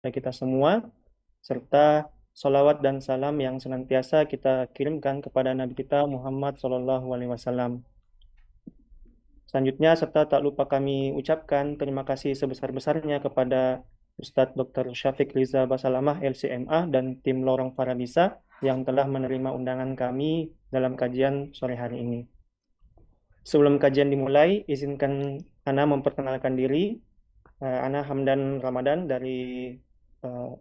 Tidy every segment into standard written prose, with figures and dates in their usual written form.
kita semua, serta salawat dan salam yang senantiasa kita kirimkan kepada Nabi kita Muhammad SAW. Selanjutnya, serta tak lupa kami ucapkan terima kasih sebesar-besarnya kepada Ustadz Dr. Syafiq Riza Basalamah, LCMA, dan tim Lorong Farabisa yang telah menerima undangan kami dalam kajian sore hari ini. Sebelum kajian dimulai, izinkan Ana memperkenalkan diri. Ana Hamdan Ramadan dari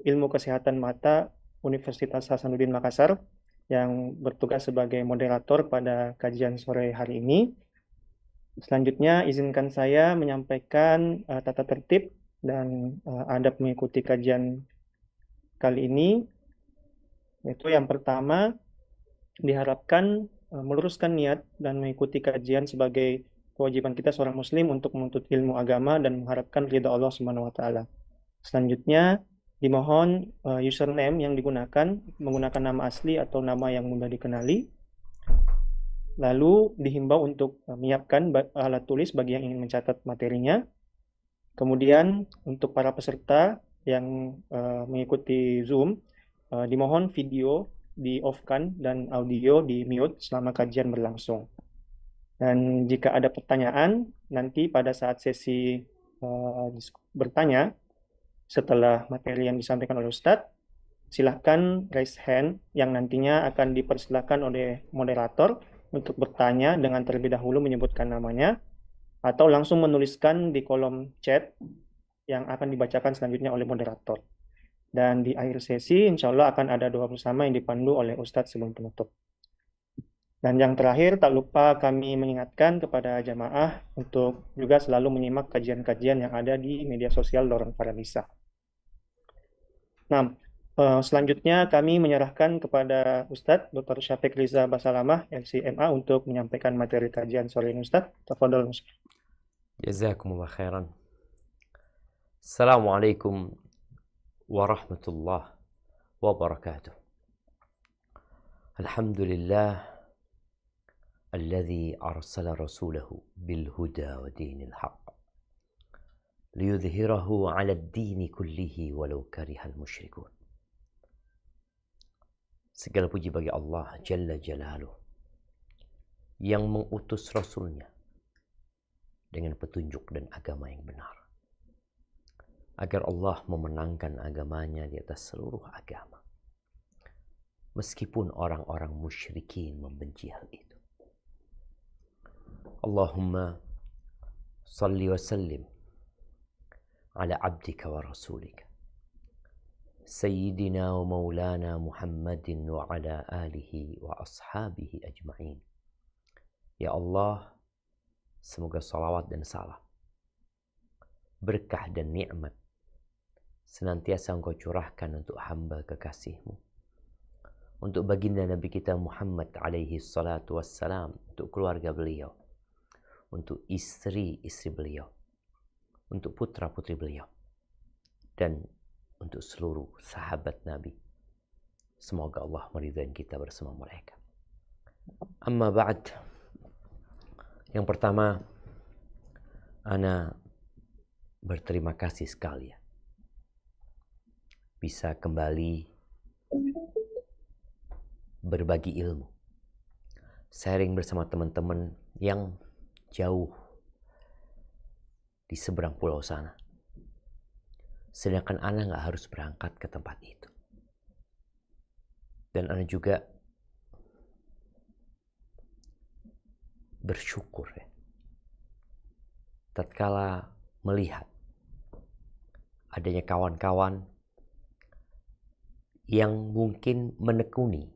Ilmu Kesehatan Mata Universitas Hasanuddin Makassar yang bertugas sebagai moderator pada kajian sore hari ini. Selanjutnya, izinkan saya menyampaikan tata tertib dan adab mengikuti kajian kali ini, yaitu yang pertama, diharapkan meluruskan niat dan mengikuti kajian sebagai kewajiban kita seorang muslim untuk menuntut ilmu agama dan mengharapkan ridha Allah Subhanahu wa taala. Selanjutnya, dimohon username yang digunakan menggunakan nama asli atau nama yang mudah dikenali. Lalu dihimbau untuk menyiapkan alat tulis bagi yang ingin mencatat materinya. Kemudian untuk para peserta yang mengikuti Zoom, dimohon video di off-kan dan audio di mute selama kajian berlangsung. Dan jika ada pertanyaan, nanti pada saat sesi bertanya, setelah materi yang disampaikan oleh Ustadz, silahkan raise hand yang nantinya akan dipersilakan oleh moderator untuk bertanya dengan terlebih dahulu menyebutkan namanya, atau langsung menuliskan di kolom chat yang akan dibacakan selanjutnya oleh moderator. Dan di akhir sesi, insya Allah akan ada doa bersama yang dipandu oleh Ustadz sebelum penutup. Dan yang terakhir, tak lupa kami mengingatkan kepada jamaah untuk juga selalu menyimak kajian-kajian yang ada di media sosial Lorong Farabisa. Nah, selanjutnya kami menyerahkan kepada Ustadz Dr. Syafiq Riza Basalamah, LCMA, untuk menyampaikan materi kajian sore ini. Ustadz, tafadhol. Jazakumullah khairan. Assalamualaikum warahmatullahi wabarakatuh. Alhamdulillah alladhi arsala rasulahu bil huda wa dinil haqq liyudhhirahu 'ala ad-dini kullihi walau karihal musyrikun. Segala puji bagi Allah Jalla Jalaluh yang mengutus Rasulnya dengan petunjuk dan agama yang benar, agar Allah memenangkan agamanya di atas seluruh agama, meskipun orang-orang musyrikin membenci hal itu. Allahumma salli wa sallim ala abdika wa rasulika Sayyidina wa maulana Muhammadin wa ala alihi wa ashabihi ajma'in. Ya Allah, semoga salawat dan salam, berkah dan nikmat senantiasa Engkau curahkan untuk hamba kekasih-Mu, untuk baginda Nabi kita Muhammad alaihi salatu wassalam, untuk keluarga beliau, untuk istri-istri beliau, untuk putra-putri beliau, dan untuk seluruh sahabat Nabi. Semoga Allah meridai kita bersama mereka. Amma ba'd. Yang pertama, ana berterima kasih sekali ya, bisa kembali berbagi ilmu, sharing bersama teman-teman yang jauh di seberang pulau sana. Sedangkan ana nggak harus berangkat ke tempat itu. Dan ana juga bersyukur ya, tatkala melihat adanya kawan-kawan yang mungkin menekuni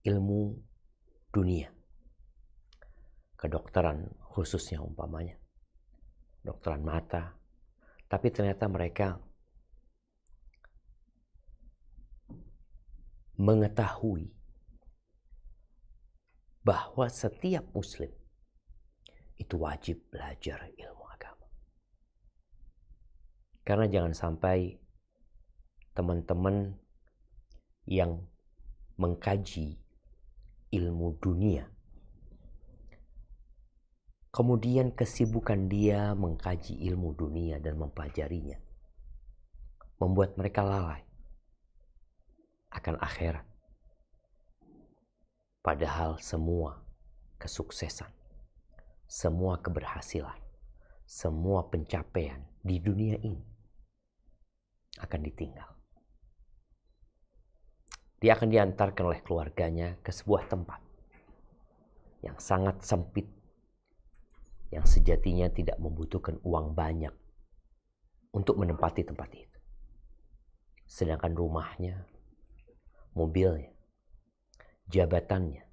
ilmu dunia, kedokteran khususnya umpamanya, dokteran mata, tapi ternyata mereka mengetahui bahwa setiap muslim itu wajib belajar ilmu agama. Karena jangan sampai teman-teman yang mengkaji ilmu dunia, kemudian kesibukan dia mengkaji ilmu dunia dan mempelajarinya, membuat mereka lalai akan akhirat. Padahal semua kesuksesan, semua keberhasilan, semua pencapaian di dunia ini akan ditinggal. Dia akan diantarkan oleh keluarganya ke sebuah tempat yang sangat sempit, yang sejatinya tidak membutuhkan uang banyak untuk menempati tempat itu. Sedangkan rumahnya, mobilnya, jabatannya,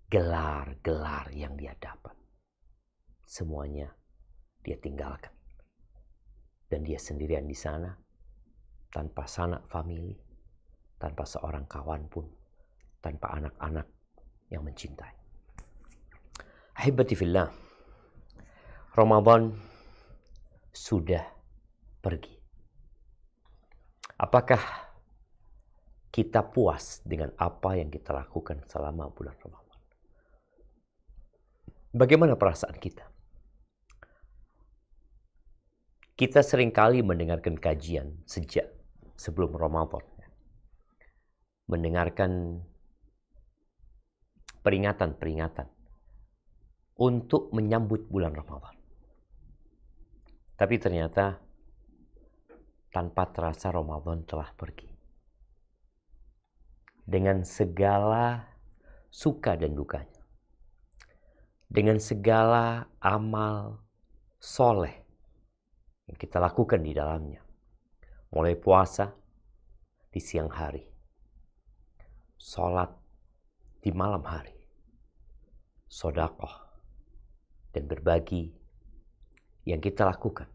gelar-gelar yang dia dapat, semuanya dia tinggalkan. Dan dia sendirian di sana, tanpa sanak famili, tanpa seorang kawan pun, tanpa anak-anak yang mencintai. Ahibati fillah, Ramadan sudah pergi. Apakah kita puas dengan apa yang kita lakukan selama bulan Ramadan? Bagaimana perasaan kita? Kita seringkali mendengarkan kajian sejak sebelum Ramadan. Mendengarkan peringatan-peringatan untuk menyambut bulan Ramadan. Tapi ternyata tanpa terasa Ramadan telah pergi. Dengan segala suka dan dukanya. Dengan segala amal soleh yang kita lakukan di dalamnya. Mulai puasa di siang hari. Sholat di malam hari. Sedekah dan berbagi yang kita lakukan.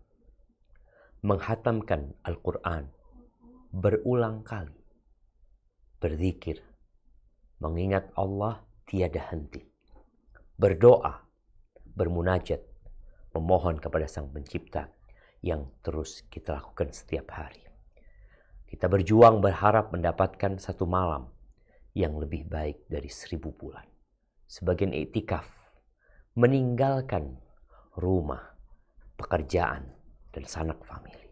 Menghatamkan Al-Quran berulang kali. Berzikir. Mengingat Allah tiada henti. Berdoa. Bermunajat. Memohon kepada Sang Pencipta yang terus kita lakukan setiap hari. Kita berjuang berharap mendapatkan satu malam yang lebih baik dari 1000 bulan. Sebagian iktikaf, meninggalkan rumah, pekerjaan, dan sanak famili.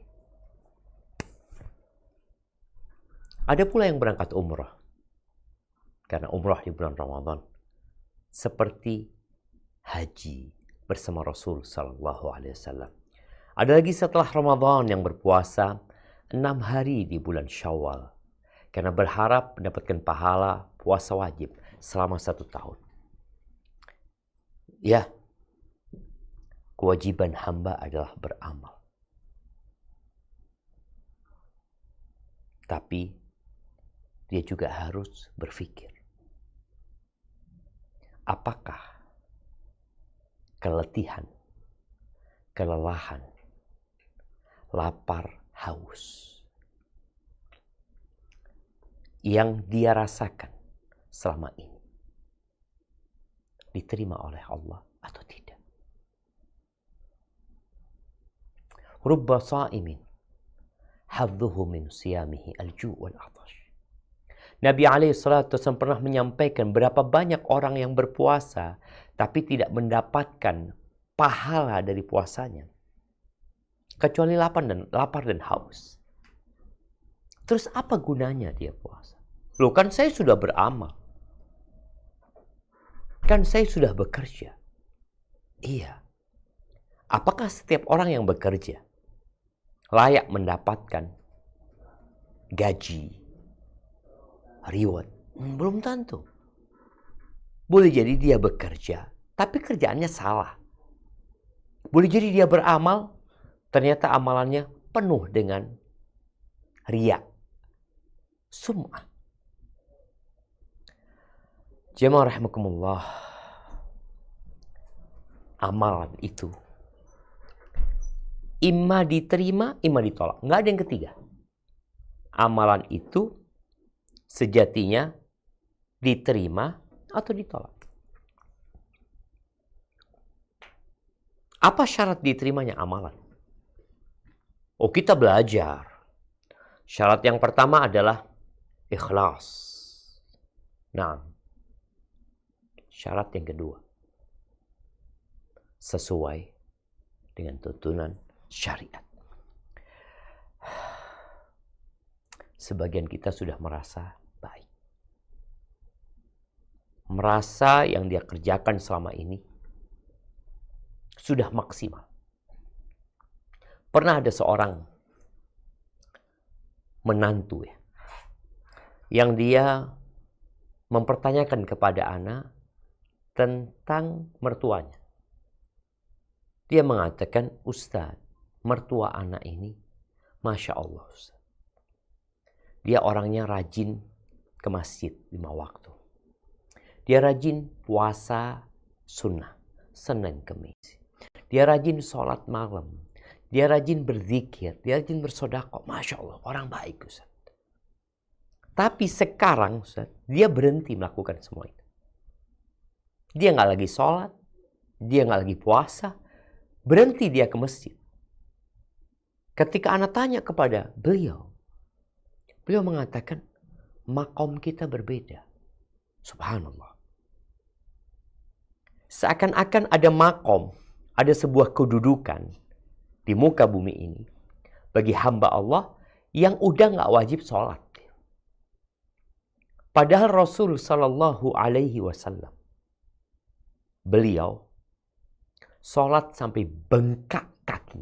Ada pula yang berangkat umrah. Karena umrah di bulan Ramadan seperti haji bersama Rasul Sallallahu Alaihi Wasallam. Ada lagi setelah Ramadan yang berpuasa 6 hari di bulan Syawal. Karena berharap mendapatkan pahala puasa wajib selama 1 tahun. Ya, kewajiban hamba adalah beramal. Tapi dia juga harus berpikir. Apakah keletihan, kelelahan, lapar, haus yang dia rasakan selama ini diterima oleh Allah atau tidak? Rubba sa'imin hadduhu min siyamihi al-ju' wal-'atash. Nabi SAW pernah menyampaikan berapa banyak orang yang berpuasa tapi tidak mendapatkan pahala dari puasanya. Kecuali lapar dan haus. Terus apa gunanya dia puasa? Loh, kan saya sudah beramal. Kan saya sudah bekerja. Iya. Apakah setiap orang yang bekerja layak mendapatkan gaji, reward? Belum tentu. Boleh jadi dia bekerja, tapi kerjaannya salah. Boleh jadi dia beramal, ternyata amalannya penuh dengan riya, sum'ah. Jemaah rahimakumullah, amalan itu imma diterima, imma ditolak. Nggak ada yang ketiga. Amalan itu sejatinya diterima atau ditolak. Apa syarat diterimanya amalan? Oh, kita belajar. Syarat yang pertama adalah ikhlas. Nah, syarat yang kedua, sesuai dengan tuntunan syariat. sebagian kita sudah merasa baik. Merasa yang dia kerjakan selama ini sudah maksimal. Pernah ada seorang menantu ya, yang dia mempertanyakan kepada anak tentang mertuanya. Dia mengatakan, Ustaz, mertua anak ini, Masya Allah Ustaz. Dia orangnya rajin ke masjid 5 waktu. Dia rajin puasa sunnah, Senin Kemis. Dia rajin sholat malam. Dia rajin berzikir, dia rajin bersedekah. Masya Allah, orang baik Ustaz. Tapi sekarang Ustaz, dia berhenti melakukan semua itu. Dia nggak lagi sholat, dia nggak lagi puasa, berhenti dia ke masjid. Ketika anak tanya kepada beliau mengatakan, makom kita berbeda. Subhanallah. Seakan-akan ada makom, ada sebuah kedudukan di muka bumi ini bagi hamba Allah yang udah nggak wajib sholat. Padahal Rasul Sallallahu Alaihi Wasallam, beliau sholat sampai bengkak kaki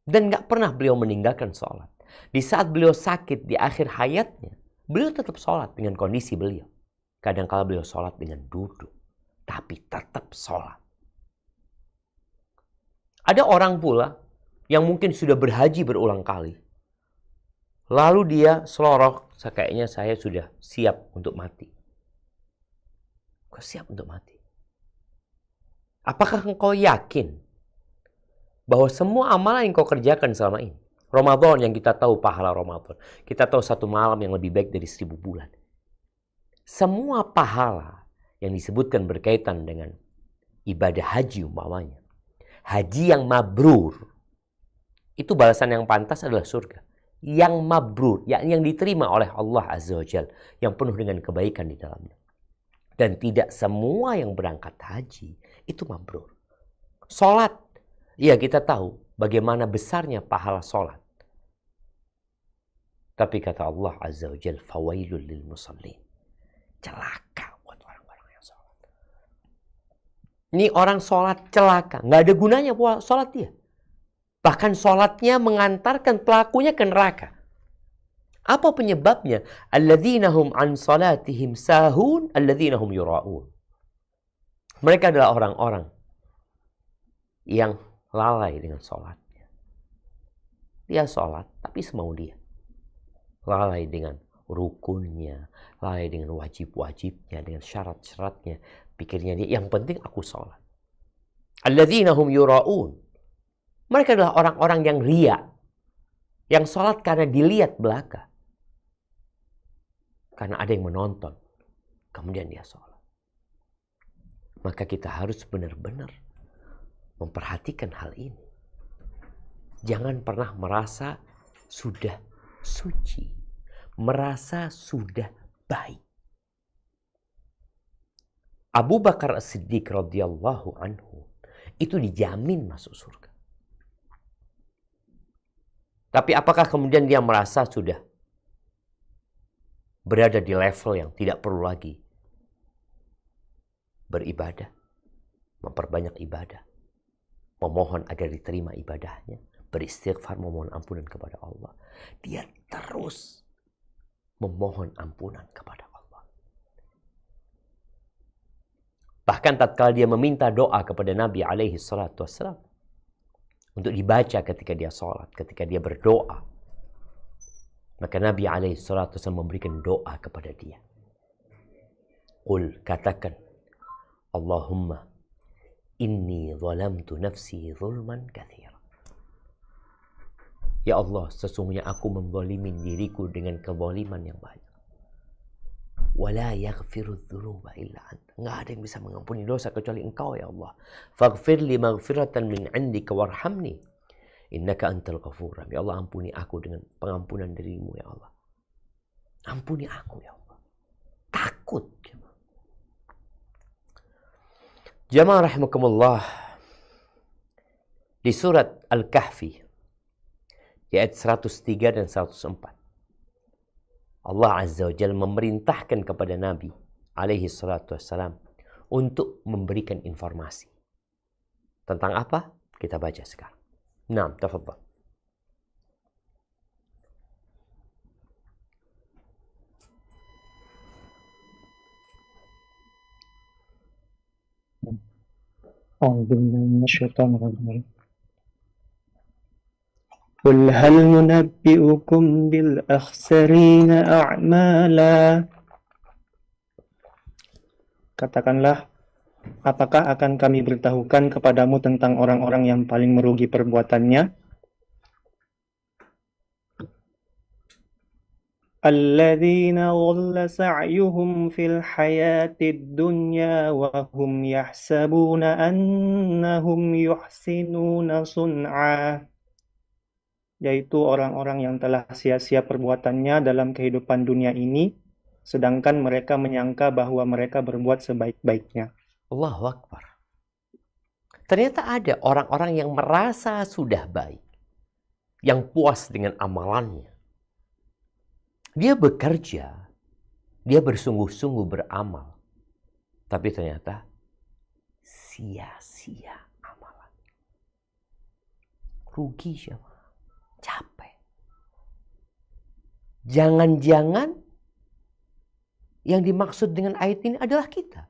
dan nggak pernah beliau meninggalkan sholat. Di saat beliau sakit di akhir hayatnya, beliau tetap sholat dengan kondisi beliau. Kadang-kala beliau sholat dengan duduk, tapi tetap sholat. Ada orang pula yang mungkin sudah berhaji berulang kali. Lalu dia seloroh, kayaknya saya sudah siap untuk mati. Kau siap untuk mati? Apakah engkau yakin bahwa semua amalan yang kau kerjakan selama ini, Ramadan yang kita tahu pahala Ramadan, kita tahu 1 malam yang lebih baik dari 1000 bulan. Semua pahala yang disebutkan berkaitan dengan ibadah haji umpamanya, haji yang mabrur, itu balasan yang pantas adalah surga. Yang mabrur, yakni yang diterima oleh Allah Azza wa Jalla, yang penuh dengan kebaikan di dalamnya. Dan tidak semua yang berangkat haji itu mabrur. Sholat, ya kita tahu bagaimana besarnya pahala sholat. Tapi kata Allah Azza wa Jalla, fawailul lil musallin. Celaka buat orang-orang yang sholat. Ini orang sholat celaka. Nggak ada gunanya sholat dia. Bahkan sholatnya mengantarkan pelakunya ke neraka. Apa penyebabnya? Alladzina hum an salatihim sahun, alladzina hum yura'un. Mereka adalah orang-orang yang lalai dengan sholatnya. Dia sholat, tapi semau dia. Lalai dengan rukunnya, lalai dengan wajib-wajibnya, dengan syarat-syaratnya. Pikirnya dia, yang penting aku sholat. Alladzina hum yura'un. Mereka adalah orang-orang yang riya. Yang sholat karena dilihat belaka. Karena ada yang menonton. Kemudian dia sholat. Maka kita harus benar-benar memperhatikan hal ini. Jangan pernah merasa sudah suci. Merasa sudah baik. Abu Bakar As-Siddiq radhiyallahu anhu itu dijamin masuk surga. Tapi apakah kemudian dia merasa sudah berada di level yang tidak perlu lagi beribadah, memperbanyak ibadah, memohon agar diterima ibadahnya, beristighfar, memohon ampunan kepada Allah. Dia terus memohon ampunan kepada Allah. Bahkan tatkala dia meminta doa kepada Nabi alaihi salatu wassalam untuk dibaca ketika dia sholat, ketika dia berdoa, maka Nabi alaihi salatu wassalam memberikan doa kepada dia. Qul, katakan, Allahumma inni zalamtu nafsi zulman katsira. Ya Allah, sesungguhnya aku menzalimin diriku dengan kezaliman yang banyak. Wala yaghfiru dzunuba illa anta. Enggak ada yang bisa mengampuni dosa kecuali Engkau ya Allah. Faghfir li maghfiratan min 'indika warhamni innaka antal ghafur. Ya Allah, ampuni aku dengan pengampunan darimu ya Allah. Ampuni aku ya Allah. Takut. Jamaah rahimakumullah. Di surat Al-Kahfi Di ayat 103 dan 104. Allah Azza wa Jalla memerintahkan kepada Nabi alaihi salatu wassalam untuk memberikan informasi. Tentang apa? Kita baca sekarang. Naam, tafadhal. أعوذ بالله من الشيطان الرجيم. قل هل ننبئكم بالأخسرين أعمالا. Katakanlah, apakah akan kami beritahukan kepadamu tentang orang-orang yang paling merugi perbuatannya? Alladzina dhalla sa'yuhum fil hayatid dunya wa hum yahsabuna annahum yuhsinuna sun'a. Yaitu orang-orang yang telah sia-sia perbuatannya dalam kehidupan dunia ini, sedangkan mereka menyangka bahwa mereka berbuat sebaik-baiknya. Allahu Akbar. Ternyata ada orang-orang yang merasa sudah baik, yang puas dengan amalannya. Dia bekerja, dia bersungguh-sungguh beramal, tapi ternyata sia-sia amalan. Rugi siapa? Capek. Jangan-jangan yang dimaksud dengan ayat ini adalah kita.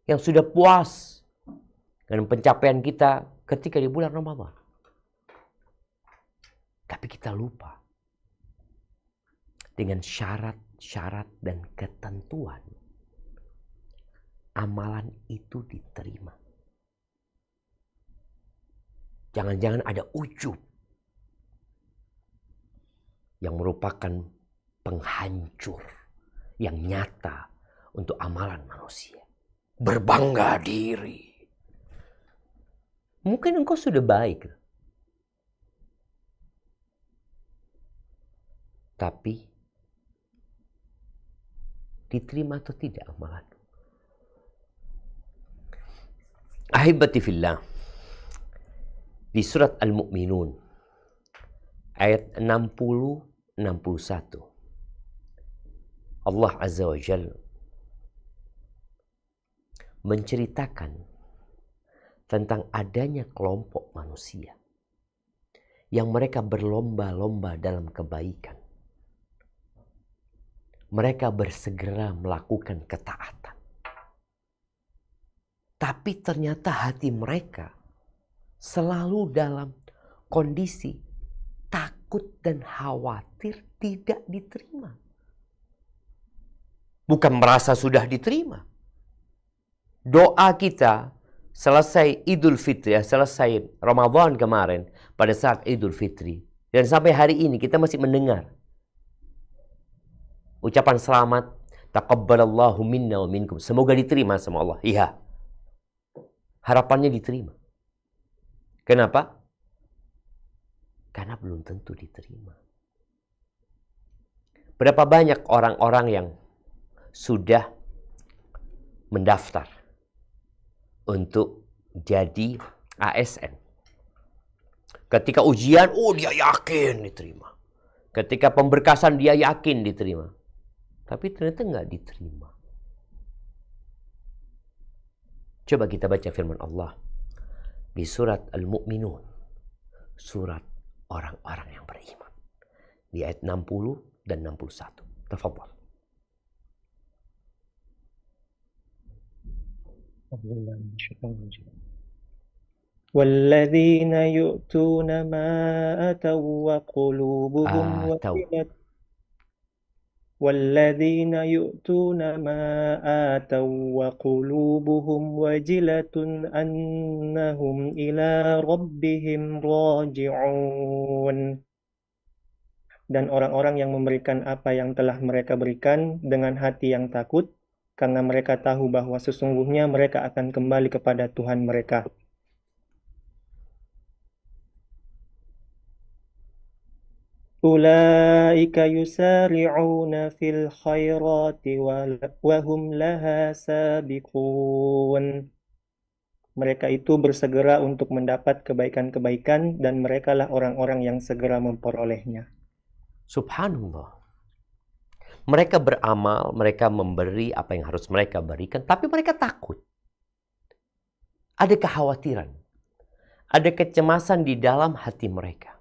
Yang sudah puas dengan pencapaian kita ketika di bulan Ramadan. Tapi kita lupa dengan syarat-syarat dan ketentuan amalan itu diterima. Jangan-jangan ada ujub yang merupakan penghancur yang nyata untuk amalan manusia. Berbangga diri. Mungkin engkau sudah baik, tapi diterima atau tidak amalan? Ahibati fillah, di surat Al-Mu'minun ayat 60-61 Allah Azza wa Jalla menceritakan tentang adanya kelompok manusia yang mereka berlomba-lomba dalam kebaikan. Mereka bersegera melakukan ketaatan. Tapi ternyata hati mereka selalu dalam kondisi takut dan khawatir tidak diterima. Bukan merasa sudah diterima. Doa kita selesai Idul Fitri, selesai Ramadan kemarin, pada saat Idul Fitri, dan sampai hari ini kita masih mendengar ucapan selamat, taqabbalallahu minna wa minkum. Semoga diterima sama Allah. Iya. Harapannya diterima. Kenapa? Karena belum tentu diterima. Berapa banyak orang-orang yang sudah mendaftar untuk jadi ASN. Ketika ujian, dia yakin diterima. Ketika pemberkasan dia yakin diterima. Tapi ternyata nggak diterima. Coba kita baca firman Allah di surat Al-Mu'minun. Surat orang-orang yang beriman. Di ayat 60 dan 61. Tafadhal. والذين يؤتون ما أتوا وقلوبهم وجلة والذين يؤتون ما آتوا وقلوبهم وجلة أنهم إلى ربهم راجعون. Dan orang-orang yang memberikan apa yang telah mereka berikan dengan hati yang takut, karena mereka tahu bahwa sesungguhnya mereka akan kembali kepada Tuhan mereka. Ulaika yusari'una fil khairati wa hum laha sabiqun. Mereka itu bersegera untuk mendapat kebaikan-kebaikan dan merekalah orang-orang yang segera memperolehnya. Subhanallah. Mereka beramal, mereka memberi apa yang harus mereka berikan, tapi mereka takut. Ada kekhawatiran, ada kecemasan di dalam hati mereka.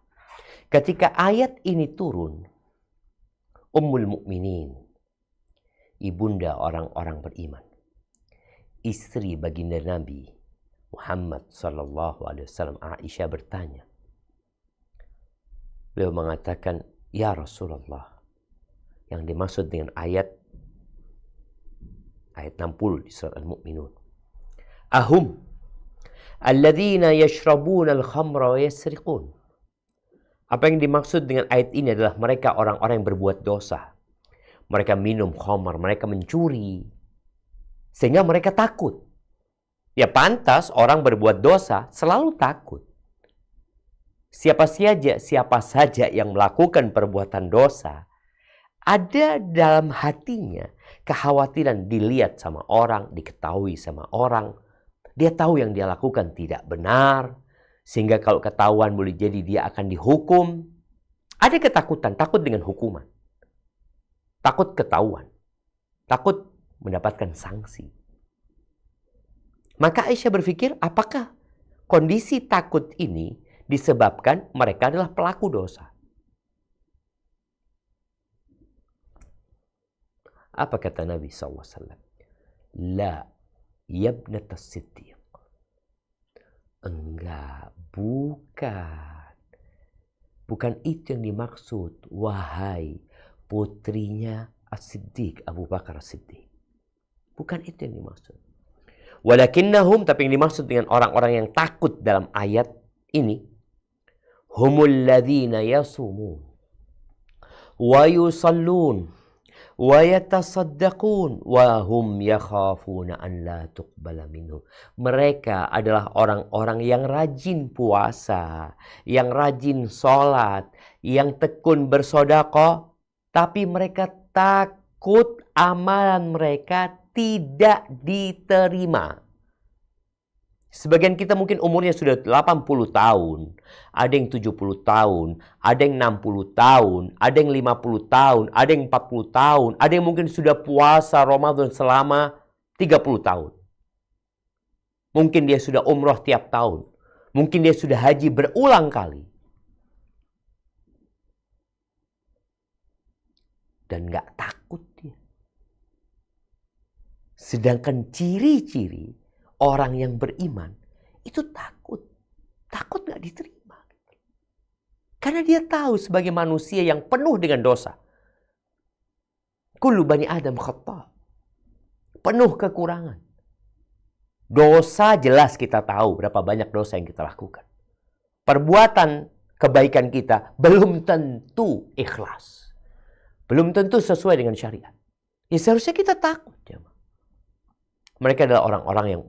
Ketika ayat ini turun, Ummul Mukminin, ibunda orang-orang beriman, istri baginda Nabi Muhammad sallallahu alaihi wasallam, Aisyah bertanya. Beliau mengatakan, "Ya Rasulullah," yang dimaksud dengan ayat 60 di surat Al-Mu'minun. "Ahum alladzina yashrabuna al-khamra wa yasriqun." Apa yang dimaksud dengan ayat ini adalah mereka orang-orang yang berbuat dosa. Mereka minum khamar, mereka mencuri. Sehingga mereka takut. Ya pantas orang berbuat dosa selalu takut. Siapa saja yang melakukan perbuatan dosa, ada dalam hatinya kekhawatiran dilihat sama orang, diketahui sama orang. Dia tahu yang dia lakukan tidak benar, sehingga kalau ketahuan boleh jadi dia akan dihukum. Ada ketakutan, takut dengan hukuman. Takut ketahuan. Takut mendapatkan sanksi. Maka Aisyah berpikir, apakah kondisi takut ini disebabkan mereka adalah pelaku dosa? Apa kata Nabi SAW? La yabnata siddiq. Enggak, bukan. Bukan itu yang dimaksud. Wahai putrinya As-Siddiq, Abu Bakar As-Siddiq. Bukan itu yang dimaksud. Walakinnahum, tapi yang dimaksud dengan orang-orang yang takut dalam ayat ini, humul ladzina yasumun wa yusallun wa yatasaddaqun wa hum yakhafuna an la tuqbala minhum. Mereka adalah orang-orang yang rajin puasa, yang rajin sholat, yang tekun bersedekah, tapi mereka takut amalan mereka tidak diterima. Sebagian kita mungkin umurnya sudah 80 tahun, ada yang 70 tahun, ada yang 60 tahun, ada yang 50 tahun, ada yang 40 tahun, ada yang mungkin sudah puasa Ramadan selama 30 tahun. Mungkin dia sudah umroh tiap tahun, mungkin dia sudah haji berulang kali. Dan gak takut dia. Sedangkan ciri-ciri orang yang beriman itu takut. Takut gak diterima. Karena dia tahu sebagai manusia yang penuh dengan dosa. Kullu bani Adam khata'. Penuh kekurangan. Dosa jelas kita tahu berapa banyak dosa yang kita lakukan. Perbuatan kebaikan kita belum tentu ikhlas. Belum tentu sesuai dengan syariat. Ya seharusnya kita takut. Ya. Mereka adalah orang-orang yang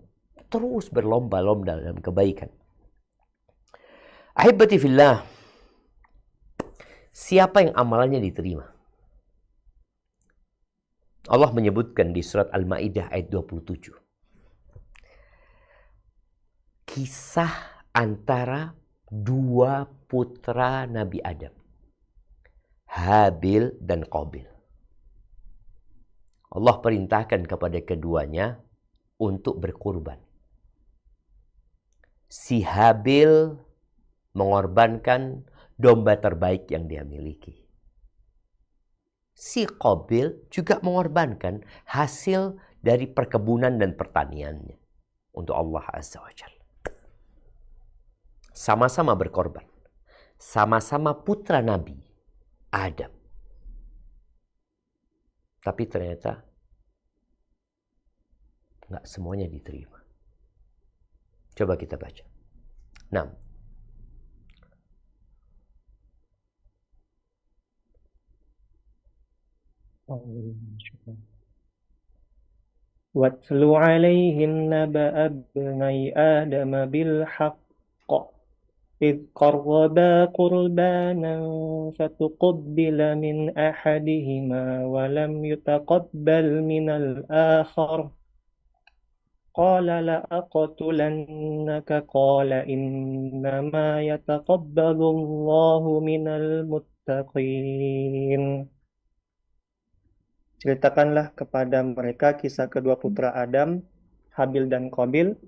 terus berlomba-lomba dalam kebaikan. Ahibati fillah, siapa yang amalannya diterima? Allah menyebutkan di surat Al-Maidah ayat 27. Kisah antara dua putra Nabi Adam, Habil dan Qabil. Allah perintahkan kepada keduanya untuk berkurban. Si Habil mengorbankan domba terbaik yang dia miliki. Si Qabil juga mengorbankan hasil dari perkebunan dan pertaniannya untuk Allah Azza wa Jalla. Sama-sama berkorban. Sama-sama putra Nabi Adam. Tapi ternyata nggak semuanya diterima. Coba kita baca. 6. واتل عليهم نبأ ابني آدم بالحق إذ قربا قربانا فتقبل من أحدهما ولم يتقبل من الآخر قال لأقتلنك قال إنما يتقبل الله من المتقين. Ceritakanlah kepada mereka kisah kedua putra Adam, Habil dan Qabil,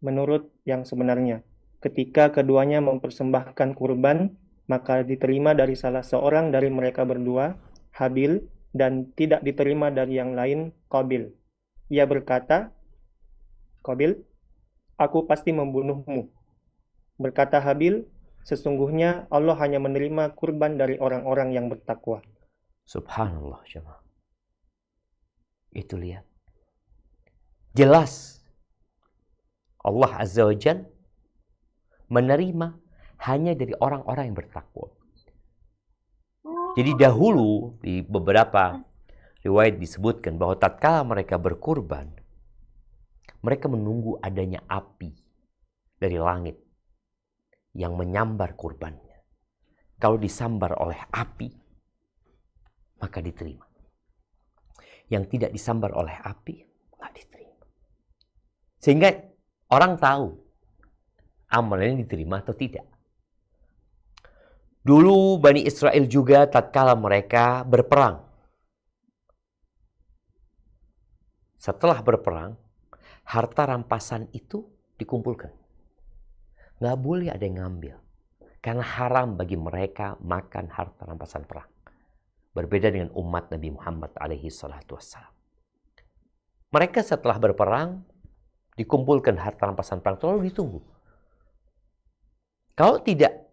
menurut yang sebenarnya. Ketika keduanya mempersembahkan kurban, maka diterima dari salah seorang dari mereka berdua, Habil, dan tidak diterima dari yang lain, Qabil. Ia berkata, Qabil, aku pasti membunuhmu. Berkata Habil, sesungguhnya Allah hanya menerima kurban dari orang-orang yang bertakwa. Subhanallah, jemaah. Itu lihat. Jelas Allah Azza wa Jal menerima hanya dari orang-orang yang bertakwa. Jadi dahulu di beberapa riwayat disebutkan bahwa tatkala mereka berkurban, mereka menunggu adanya api dari langit yang menyambar kurbannya. Kalau disambar oleh api, maka diterima. Yang tidak disambar oleh api, nggak diterima. Sehingga orang tahu amalannya diterima atau tidak. Dulu Bani Israel juga tatkala mereka berperang. Setelah berperang, harta rampasan itu dikumpulkan. Nggak boleh ada yang ngambil. Karena haram bagi mereka makan harta rampasan perang. Berbeda dengan umat Nabi Muhammad alaihi salatu wassalam. Mereka setelah berperang, dikumpulkan harta rampasan perang, lalu ditunggu. Kalau tidak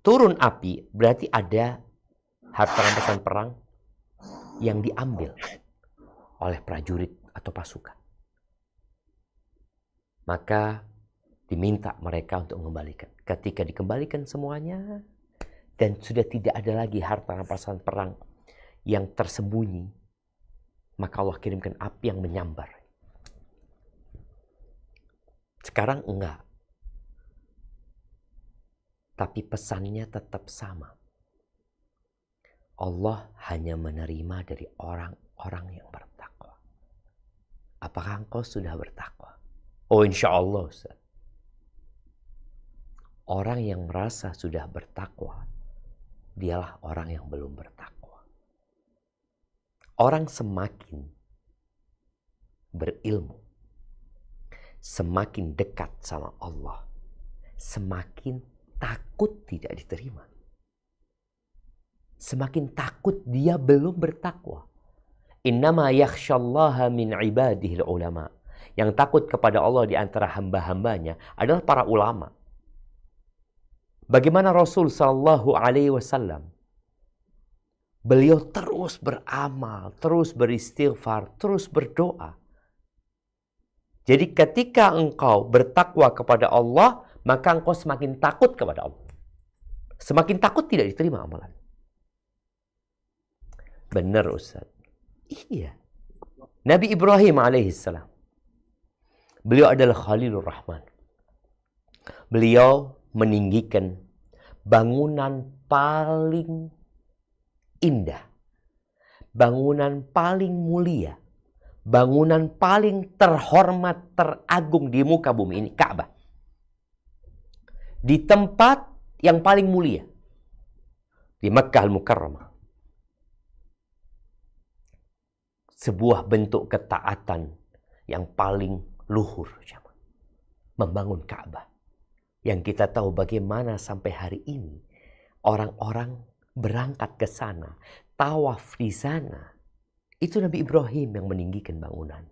turun api, berarti ada harta rampasan perang yang diambil oleh prajurit atau pasukan. Maka diminta mereka untuk mengembalikan. Ketika dikembalikan semuanya, dan sudah tidak ada lagi harta rampasan perang yang tersembunyi, maka Allah kirimkan api yang menyambar. Sekarang enggak. Tapi pesannya tetap sama. Allah hanya menerima dari orang-orang yang bertakwa. Apakah engkau sudah bertakwa? Oh, insya Allah, Ustaz. Orang yang merasa sudah bertakwa, dialah orang yang belum bertakwa. Orang semakin berilmu, semakin dekat sama Allah, semakin takut tidak diterima. Semakin takut dia belum bertakwa. Innama yakhshallaha min ibadihil ulama. Yang takut kepada Allah di antara hamba-hambanya adalah para ulama. Bagaimana Rasul sallallahu alaihi wasallam? Beliau terus beramal, terus beristighfar, terus berdoa. Jadi ketika engkau bertakwa kepada Allah, maka engkau semakin takut kepada Allah. Semakin takut tidak diterima amalan. Benar, Ustaz. Iya. Nabi Ibrahim alaihissalam. Beliau adalah Khalilur Rahman. Beliau meninggikan bangunan paling indah, bangunan paling mulia, bangunan paling terhormat, teragung di muka bumi ini, Ka'bah. Di tempat yang paling mulia, di Makkah Al-Mukarramah. Sebuah bentuk ketaatan yang paling luhur, membangun Ka'bah. Yang kita tahu bagaimana sampai hari ini orang-orang berangkat ke sana, tawaf di sana. Itu Nabi Ibrahim yang meninggikan bangunan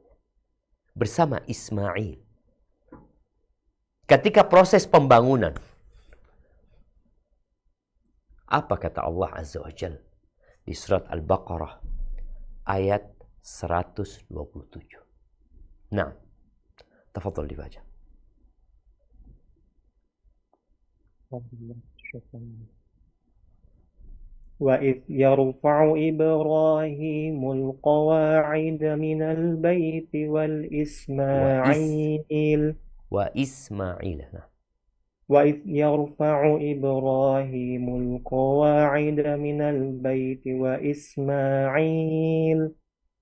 bersama Ismail. Ketika proses pembangunan, apa kata Allah Azza wa Jalla di surat Al-Baqarah ayat 127. Nah, tafadhol dibaca. وَإِذْ يَرْفَعُ إِبْرَاهِيمُ الْقَوَاعِدَ مِنَ الْبَيْتِ وَإِسْمَاعِيلُ وَإِذْ يَرْفَعُ إِبْرَاهِيمُ الْقَوَاعِدَ مِنَ الْبَيْتِ وَإِسْمَاعِيلُ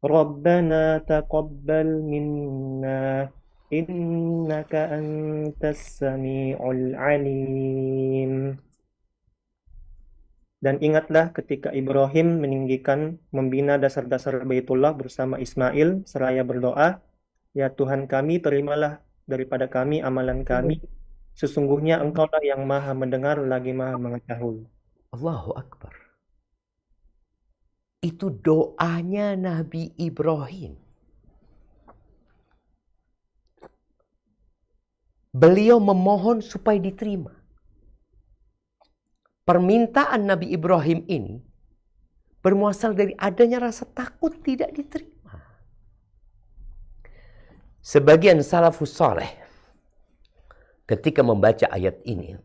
رَبَّنَا تَقَبَّلْ مِنَّا innaka antas sami'ul alim. Dan ingatlah ketika Ibrahim meninggikan membina dasar-dasar Baitullah bersama Ismail seraya berdoa, ya Tuhan kami, terimalah daripada kami amalan kami. Sesungguhnya Engkaulah yang Maha mendengar lagi Maha mengetahui. Allahu Akbar. Itu doanya Nabi Ibrahim. Beliau memohon supaya diterima. Permintaan Nabi Ibrahim ini bermuasal dari adanya rasa takut tidak diterima. Sebagian salafus saleh ketika membaca ayat ini,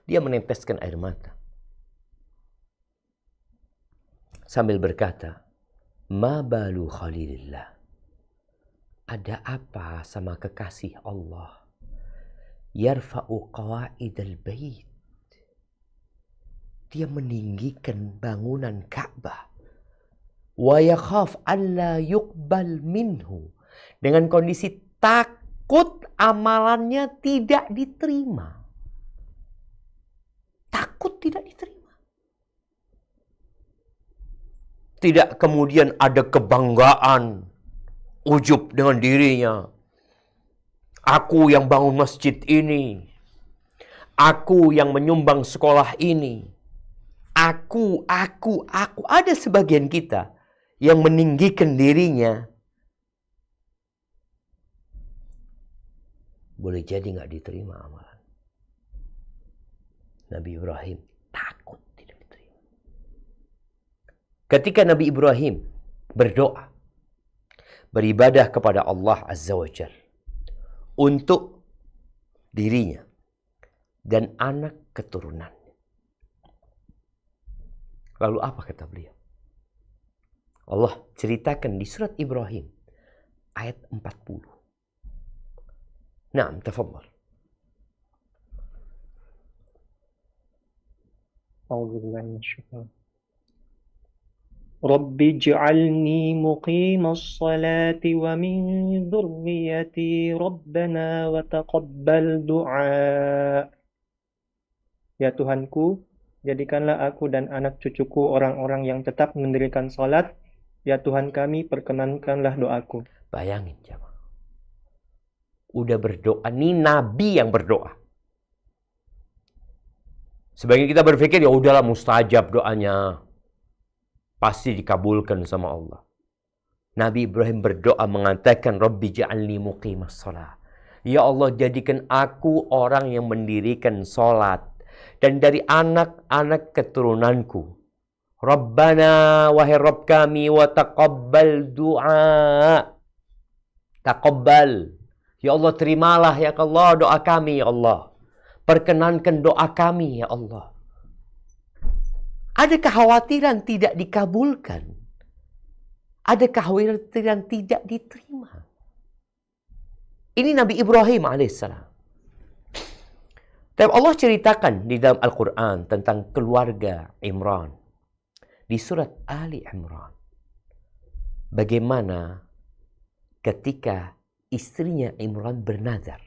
dia meneteskan air mata sambil berkata, "Ma balu khalilillah." Ada apa sama kekasih Allah? Yarfa'u qawaidal bait. Dia meninggikan bangunan Ka'bah. Wa yakhaf alla yuqbal minhu. Dengan kondisi takut amalannya tidak diterima. Takut tidak diterima. Tidak kemudian ada kebanggaan, ujub dengan dirinya. Aku yang bangun masjid ini. Aku yang menyumbang sekolah ini. Aku. Ada sebagian kita yang meninggikan dirinya. Boleh jadi nggak diterima amalan. Nabi Ibrahim takut tidak diterima. Ketika Nabi Ibrahim berdoa, beribadah kepada Allah Azza wa Jalla untuk dirinya dan anak keturunan. Lalu apa kata beliau? Allah ceritakan di surat Ibrahim ayat 40. Naam, tafadhal. Rabbi ij'alni muqimas salati wa min dzurriyyati rabbana wa taqabbal du'a. Ya Tuhanku, jadikanlah aku dan anak cucuku orang-orang yang tetap mendirikan salat. Ya Tuhan kami, perkenankanlah doaku. Bayangin jemaah. Udah berdoa, ini Nabi yang berdoa. Sebagian kita berpikir ya udahlah mustajab doanya. Pasti dikabulkan sama Allah. Nabi Ibrahim berdoa mengatakan, Rabbi ja'alni muqimas shalah. Ya Allah, jadikan aku orang yang mendirikan salat. Dan dari anak-anak keturunanku. Rabbana, wahai Rabb kami, wa taqabbal du'a. Taqabbal. Ya Allah, terimalah ya Allah doa kami ya Allah. Perkenankan doa kami ya Allah. Ada kekhawatiran tidak dikabulkan. Ada kekhawatiran tidak diterima. Ini Nabi Ibrahim alaihissalam. Dan Allah ceritakan di dalam Al-Quran tentang keluarga Imran. Di surat Ali Imran. Bagaimana ketika istrinya Imran bernazar.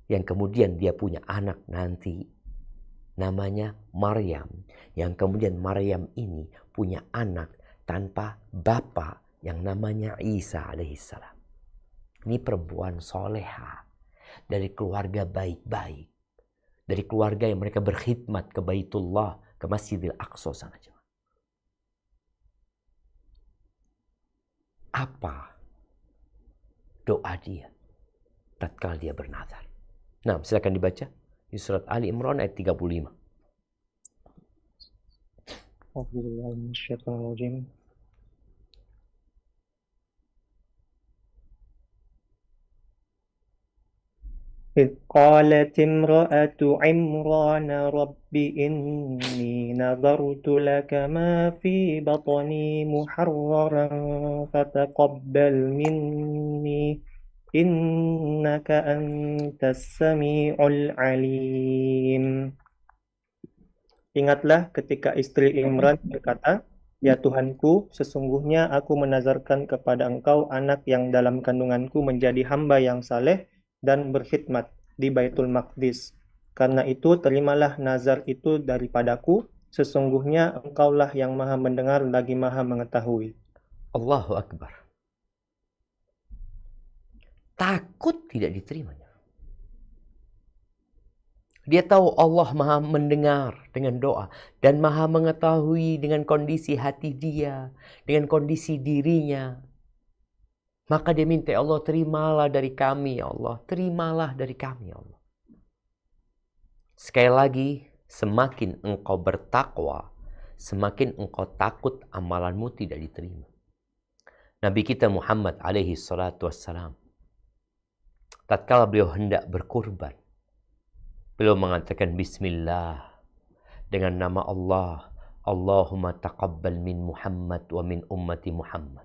Yang kemudian dia punya anak nanti. Namanya Maryam. Yang kemudian Maryam ini punya anak tanpa bapa yang namanya Isa alaihissalam. Ini perempuan soleha. Dari keluarga baik-baik. Dari keluarga yang mereka berkhidmat ke Baitullah. Ke Masjidil Aqsa sana. Apa doa dia tatkala dia bernazar? Nah, silakan dibaca di surat Ali Imran ayat 35. إذ قالت امرأة عمران رب إني نذرت لك ما في بطني محررا فتقبل مني إنك أنت السميع العليم. Ingatlah ketika istri Imran berkata, Ya Tuhanku, sesungguhnya aku menazarkan kepada Engkau anak yang dalam kandunganku menjadi hamba yang saleh dan berkhidmat di Baitul Maqdis. Karena itu, terimalah nazar itu daripadaku, sesungguhnya Engkaulah yang maha mendengar lagi maha mengetahui. Allahu Akbar. Takut tidak diterimanya. Dia tahu Allah maha mendengar dengan doa dan maha mengetahui dengan kondisi hati dia, dengan kondisi dirinya. Maka dia minta, ya Allah, terimalah dari kami, ya Allah. Terimalah dari kami, ya Allah. Sekali lagi, semakin engkau bertakwa, semakin engkau takut amalanmu tidak diterima. Nabi kita Muhammad alaihi salatu wassalam, tatkala beliau hendak berkurban, beliau mengatakan bismillah, dengan nama Allah, Allahumma taqabbal min Muhammad wa min ummati Muhammad.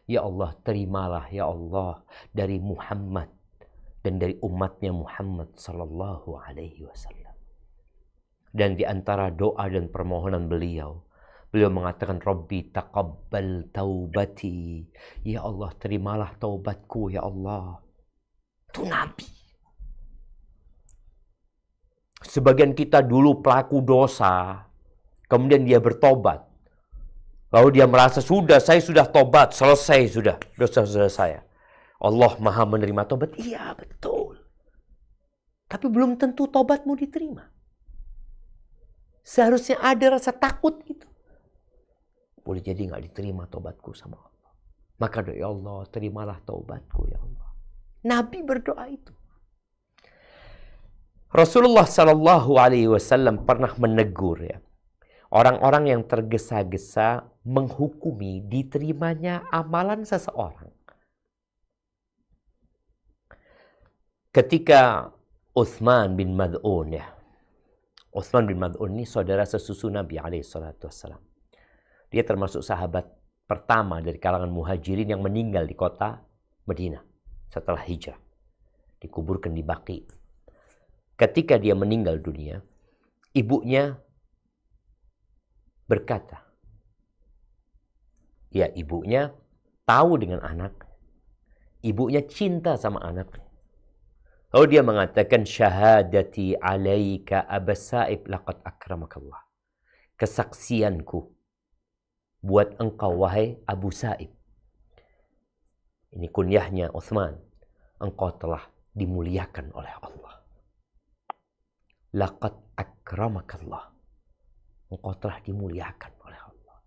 Ya Allah, terimalah ya Allah dari Muhammad dan dari umatnya Muhammad sallallahu alaihi wasallam. Dan di antara doa dan permohonan beliau mengatakan, Rabbi taqabbal taubati. Ya Allah, terimalah taubatku ya Allah. Itu Nabi. Sebagian kita dulu pelaku dosa, kemudian dia bertobat. Lalu dia merasa, saya sudah tobat, selesai sudah dosa-dosa saya. Allah maha menerima tobat. Iya, betul. Tapi belum tentu tobatmu diterima. Seharusnya ada rasa takut gitu. Boleh jadi gak diterima tobatku sama Allah. Maka doa, ya Allah, terimalah tobatku ya Allah. Nabi berdoa itu. Rasulullah Sallallahu Alaihi Wasallam pernah menegur ya, orang-orang yang tergesa-gesa menghukumi diterimanya amalan seseorang. Ketika Uthman bin Mad'un ya, Uthman bin Mad'un ini saudara sesusu Nabi alaihi salatu wassalam. Dia termasuk sahabat pertama dari kalangan muhajirin yang meninggal di kota Madinah setelah hijrah. Dikuburkan di Baqi. Ketika dia meninggal dunia, ibunya berkata, ya ibunya tahu dengan anak, ibunya cinta sama anaknya. Lalu dia mengatakan, syahadati alaika Abas Sa'ib laqad akramakallah. Kesaksianku buat engkau wahai Abu Sa'ib. Ini kunyahnya Uthman. Engkau telah dimuliakan oleh Allah. Laqad akramakallah. Engkau telah dimuliakan oleh Allah.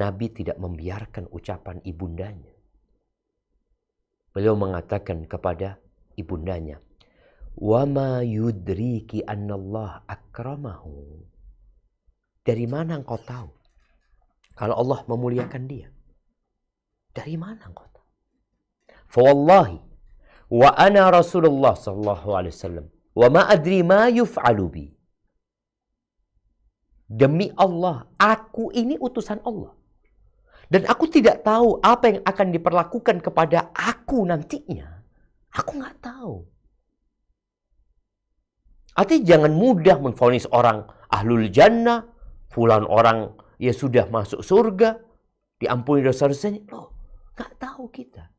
Nabi tidak membiarkan ucapan ibundanya. Beliau mengatakan kepada ibundanya, "Wa ma yudriki annallah akramahu." Dari mana engkau tahu kalau Allah memuliakan dia? Dari mana engkau tahu? Fa wallahi wa ana Rasulullah sallallahu alaihi wasallam wa ma adri ma yuf'alu bi. Demi Allah, aku ini utusan Allah. Dan aku tidak tahu apa yang akan diperlakukan kepada aku nantinya. Aku nggak tahu. Artinya jangan mudah menvonis orang ahlul jannah, fulan orang ya sudah masuk surga, diampuni dosa-dosanya. Loh, nggak tahu kita.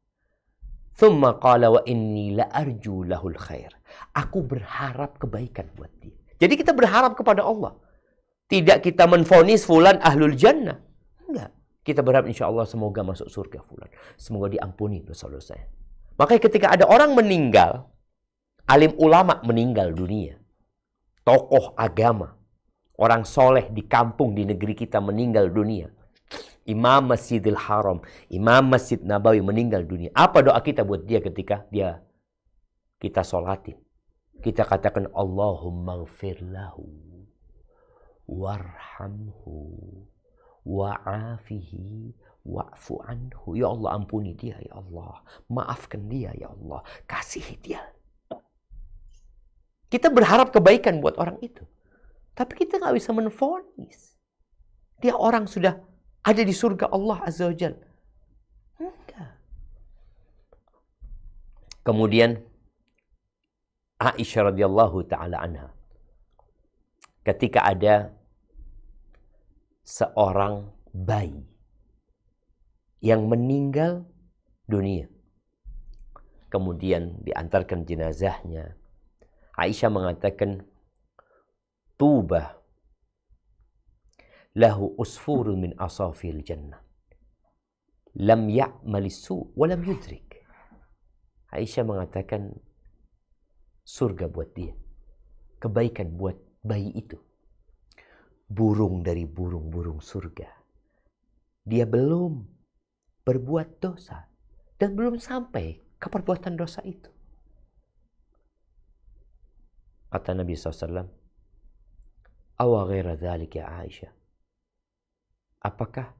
Thumma qala wa inni la arju lahul khair. Aku berharap kebaikan buat dia. Jadi kita berharap kepada Allah. Tidak kita menvonis fulan ahlul jannah. Enggak. Kita berharap insya Allah semoga masuk surga fulan. Semoga diampuni dosa-dosanya. Makanya ketika ada orang meninggal, alim ulama meninggal dunia, tokoh agama, orang soleh di kampung di negeri kita meninggal dunia, Imam Masjidil Haram, Imam Masjid Nabawi meninggal dunia. Apa doa kita buat dia ketika kita sholatin? Kita katakan Allahumma gfir lahu warhamhu wa'afihi wa'fu anhu. Ya Allah, ampuni dia ya Allah. Maafkan dia ya Allah. Kasihi dia. Kita berharap kebaikan buat orang itu. Tapi kita gak bisa menvonis dia orang sudah ada di surga Allah Azza wa Jal. Enggak. Kemudian Aisyah radhiyallahu ta'ala anha, ketika ada seorang bayi yang meninggal dunia. Kemudian diantarkan jenazahnya. Aisyah mengatakan, Tuba lahu usfurun min asafil jannah. Lam ya'mal su' wa lam yudrik. Aisyah mengatakan, surga buat dia. Kebaikan buat bayi itu. Burung dari burung-burung surga. Dia belum berbuat dosa. Dan belum sampai ke perbuatan dosa itu. Kata Nabi SAW, Awa ghaira dhalik ya Aisyah. Apakah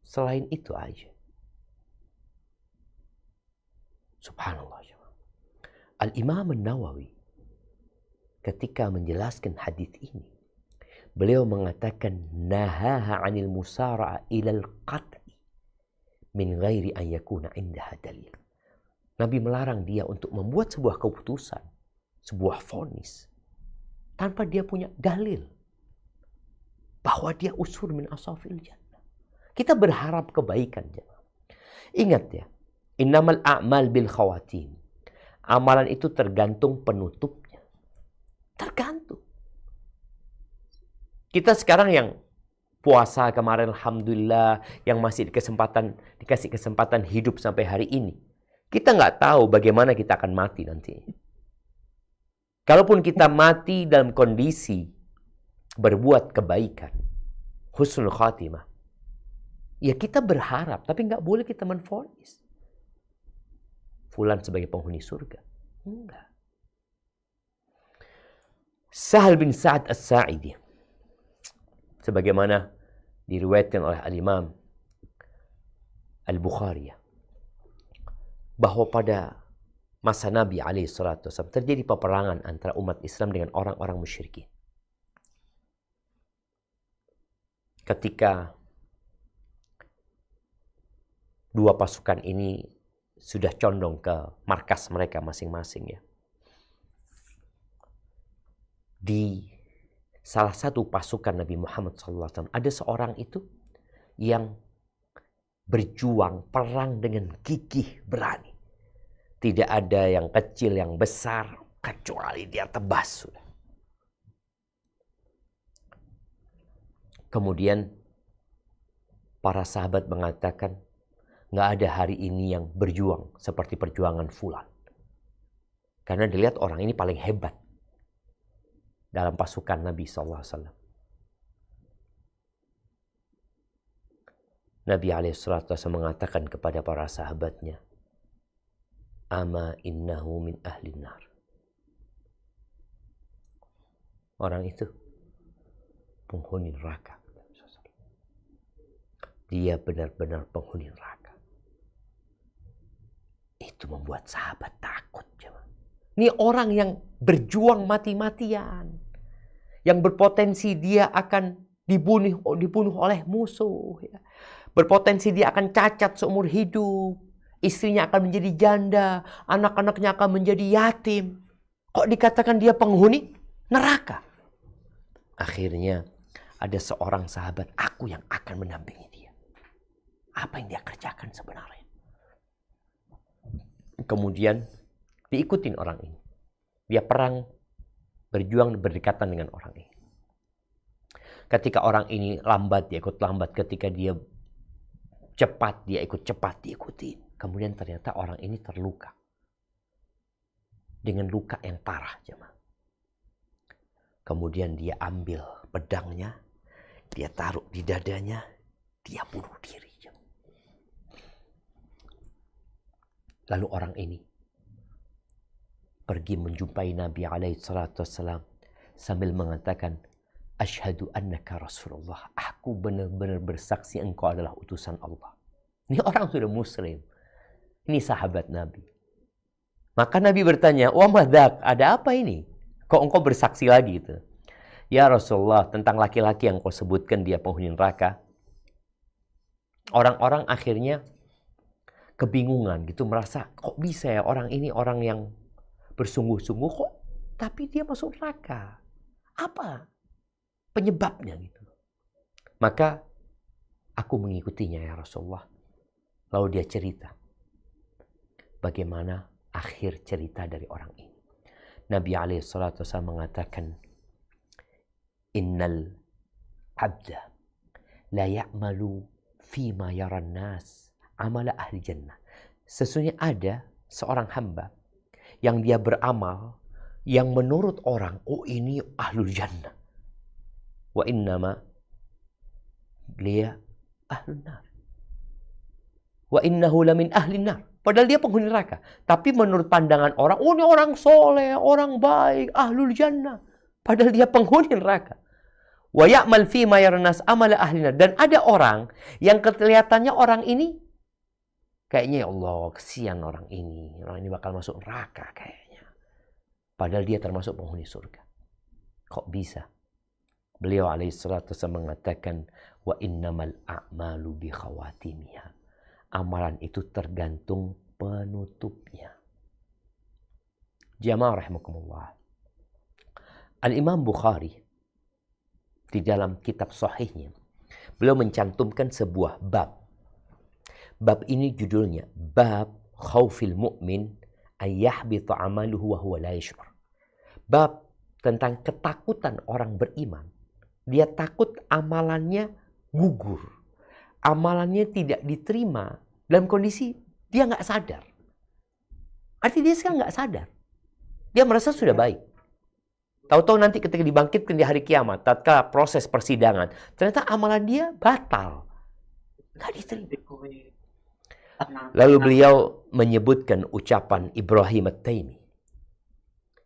selain itu Aisyah? Subhanallah. Al-Imam An-Nawawi ketika menjelaskan hadis ini, beliau mengatakan nahaha 'anil musara'a ilal qat'i min ghairi an yakuna 'indaha dalil. Nabi melarang dia untuk membuat sebuah keputusan, sebuah vonis tanpa dia punya dalil bahwa dia usfur min asafil jannah. Kita berharap kebaikan, jemaah. Ingat ya, innamal a'mal bil khawatim. Amalan itu tergantung penutupnya. Tergantung. Kita sekarang yang puasa kemarin, alhamdulillah, yang masih dikasih kesempatan hidup sampai hari ini. Kita nggak tahu bagaimana kita akan mati nanti. Kalaupun kita mati dalam kondisi berbuat kebaikan, husnul khatimah, ya kita berharap, tapi nggak boleh kita menvonis fulan sebagai penghuni surga. Enggak. Sahal bin Sa'ad As-Sa'idi, sebagaimana diriwayatkan oleh Al-Imam Al-Bukhari, bahwa pada masa Nabi SAW terjadi peperangan antara umat Islam dengan orang-orang musyrikin. Ketika dua pasukan ini sudah condong ke markas mereka masing-masing, ya. Di salah satu pasukan Nabi Muhammad SAW ada seorang itu yang berjuang perang dengan gigih berani. Tidak ada yang kecil, yang besar, kecuali dia tebas. Kemudian para sahabat mengatakan, nggak ada hari ini yang berjuang seperti perjuangan fulan. Karena dilihat orang ini paling hebat dalam pasukan Nabi SAW. Nabi SAW mengatakan kepada para sahabatnya, Ama innahu min ahlin nar. Orang itu penghuni neraka. Dia benar-benar penghuni neraka. Itu membuat sahabat takut. Ini orang yang berjuang mati-matian. Yang berpotensi dia akan dibunuh oleh musuh. Berpotensi dia akan cacat seumur hidup. Istrinya akan menjadi janda. Anak-anaknya akan menjadi yatim. Kok dikatakan dia penghuni neraka? Akhirnya ada seorang sahabat, aku yang akan mendampingi dia. Apa yang dia kerjakan sebenarnya? Kemudian diikutin orang ini. Dia perang, berjuang berdekatan dengan orang ini. Ketika orang ini lambat, dia ikut lambat. Ketika dia cepat, dia ikut cepat, diikutin. Kemudian ternyata orang ini terluka. Dengan luka yang parah, jemaah. Kemudian dia ambil pedangnya, dia taruh di dadanya, dia bunuh diri. Lalu orang ini pergi menjumpai Nabi SAW sambil mengatakan, Asyhadu annaka Rasulullah. Aku benar-benar bersaksi engkau adalah utusan Allah. Ini orang sudah muslim. Ini sahabat Nabi. Maka Nabi bertanya, wa madhak, ada apa ini? Kok engkau bersaksi lagi gitu? Ya Rasulullah, tentang laki-laki yang kau sebutkan dia penghuni neraka. Orang-orang akhirnya kebingungan gitu, merasa kok bisa ya orang ini orang yang bersungguh-sungguh kok tapi dia masuk neraka. Apa penyebabnya gitu? Maka aku mengikutinya ya Rasulullah. Lalu dia cerita bagaimana akhir cerita dari orang ini. Nabi SAW mengatakan, Innal abda la ya'malu fima yaran nas amala ahli jannah. Sesungguhnya ada seorang hamba yang dia beramal yang menurut orang, oh ini ahlul jannah. Wa innama liya ahlun nar. Wa innahu lamin ahlin nar. Padahal dia penghuni neraka. Tapi menurut pandangan orang, oh ini orang soleh, orang baik, ahlul jannah. Padahal dia penghuni neraka. Wa ya'mal fi ma yarnas amala ahli nar. Dan ada orang yang kelihatannya orang ini, kayaknya ya Allah, kesian orang ini. Orang ini bakal masuk neraka kayaknya. Padahal dia termasuk penghuni surga. Kok bisa? Beliau alaihissalatu wassalam mengatakan, wa innamal a'malu bi khawatimiha. Amalan itu tergantung penutupnya. Jamaah rahimakumullah. Al-Imam Bukhari di dalam kitab sahihnya, beliau mencantumkan sebuah bab. Bab ini judulnya Bab Khaufil Mu'min ayyahbita amaluhu wa huwa la yash'ur. Bab tentang ketakutan orang beriman. Dia takut amalannya gugur. Amalannya tidak diterima dalam kondisi dia nggak sadar. Artinya dia sekarang nggak sadar. Dia merasa sudah baik. Tahu-tahu nanti ketika dibangkitkan di hari kiamat, tatkala proses persidangan, ternyata amalan dia batal. Nggak diterima. Lalu beliau menyebutkan ucapan Ibrahim At-Taimi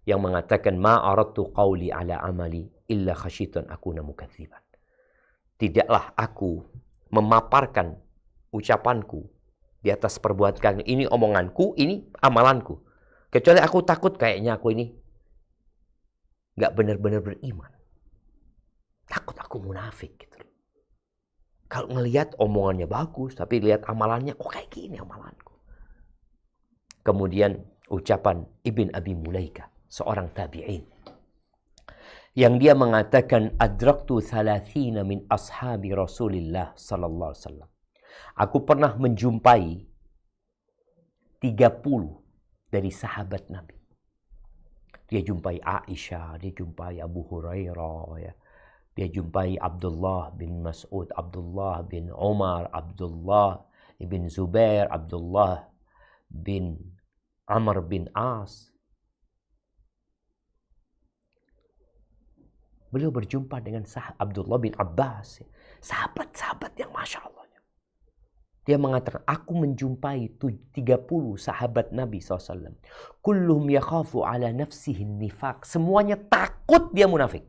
yang mengatakan, ma aradtu qawli ala amali illa khasyitan akuna mukadziban. Tidaklah aku memaparkan ucapanku di atas perbuatan ini, omonganku, ini amalanku. Kecuali aku takut kayaknya aku ini nggak benar-benar beriman. Takut aku munafik gitu. Kalau ngelihat omongannya bagus, tapi lihat amalannya, oh kayak gini amalanku. Kemudian ucapan Ibn Abi Mulaika, seorang tabi'in, yang dia mengatakan, adraktu 30 min ashabi Rasulillah sallallahu alaihi wasallam. Aku pernah menjumpai 30 dari sahabat Nabi. Dia jumpai Aisyah, dia jumpai Abu Hurairah, ya. Dia jumpai Abdullah bin Mas'ud, Abdullah bin Umar, Abdullah bin Zubair, Abdullah bin Amr bin As. Beliau berjumpa dengan Abdullah bin Abbas. Sahabat-sahabat yang Masya Allah. Dia mengatakan, aku menjumpai 30 sahabat Nabi SAW. Kulluhum yakhafu ala nafsihi nifaq. Semuanya takut dia munafik.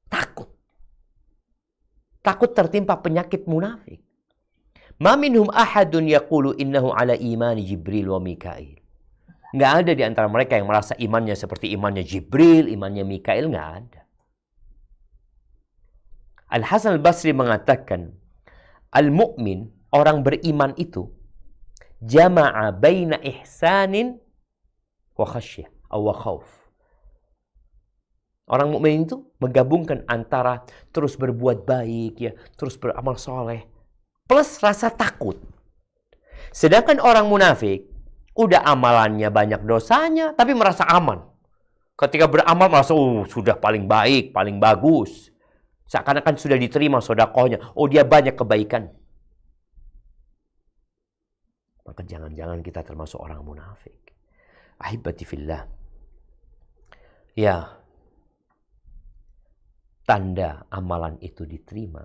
Takut. Takut tertimpa penyakit munafik. Ma minhum ahadun yaqulu innahu ala imani Jibril wa Mikail. Nggak ada di antara mereka yang merasa imannya seperti imannya Jibril, imannya Mikail. Nggak ada. Al-Hasan al-Basri mengatakan, al-mu'min, orang beriman itu, jama'a baina ihsanin wa khasyah wa khauf. Orang mukmin itu menggabungkan antara terus berbuat baik, ya, terus beramal soleh, plus rasa takut. Sedangkan orang munafik, udah amalannya banyak dosanya, tapi merasa aman. Ketika beramal merasa, sudah paling baik, paling bagus. Seakan-akan sudah diterima sedekahnya. Oh, dia banyak kebaikan. Maka jangan-jangan kita termasuk orang munafik. Ahibati fillah. Ya, tanda amalan itu diterima,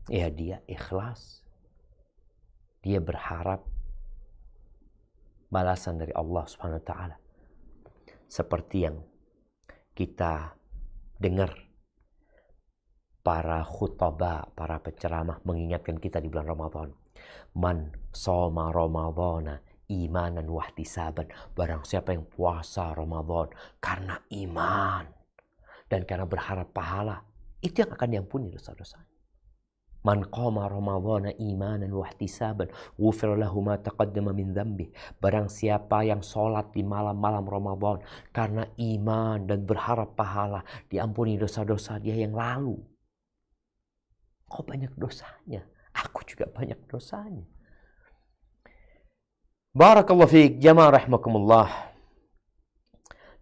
ya dia ikhlas. Dia berharap balasan dari Allah Subhanahu wa taala. Seperti yang kita dengar para khutbah, para penceramah mengingatkan kita di bulan Ramadan. Man shoma Ramadhana imanan wahtisaban. Barang siapa yang puasa Ramadan karena iman dan karena berharap pahala, itu yang akan diampuni dosa-dosanya. Man qama Ramadhana imanan wahtisaban ghufira lahu ma taqaddama min dzambi. Barang siapa yang sholat di malam-malam Ramadan karena iman dan berharap pahala, diampuni dosa-dosa dia yang lalu. Kok banyak dosanya? Aku juga banyak dosanya. Barakallahu fiik, jamaah rahimakumullah.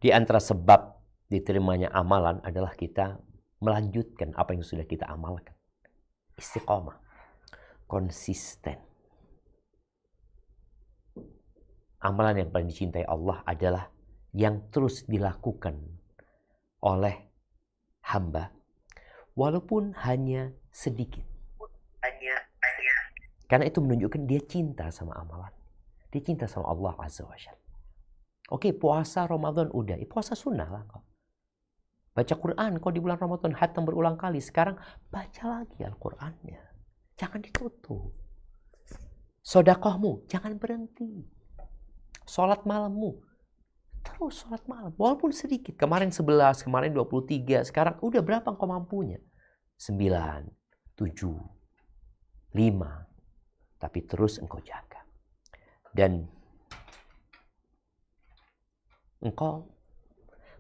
Di antara sebab diterimanya amalan adalah kita melanjutkan apa yang sudah kita amalkan. Istiqomah, konsisten. Amalan yang paling dicintai Allah adalah yang terus dilakukan oleh hamba, walaupun hanya sedikit. Karena itu menunjukkan dia cinta sama amalan. Dia cinta sama Allah Azza wa Jalla. Oke, puasa Ramadan udah. Puasa sunnah lah kok. Baca Quran kok di bulan Ramadan hatam berulang kali. Sekarang baca lagi Al-Qurannya. Jangan ditutup. Sodakohmu jangan berhenti. Sholat malammu terus sholat malam. Walaupun sedikit. Kemarin 11, kemarin 23. Sekarang udah berapa engkau mampunya? 9, 7, 5. Tapi terus engkau jaga. Dan engkau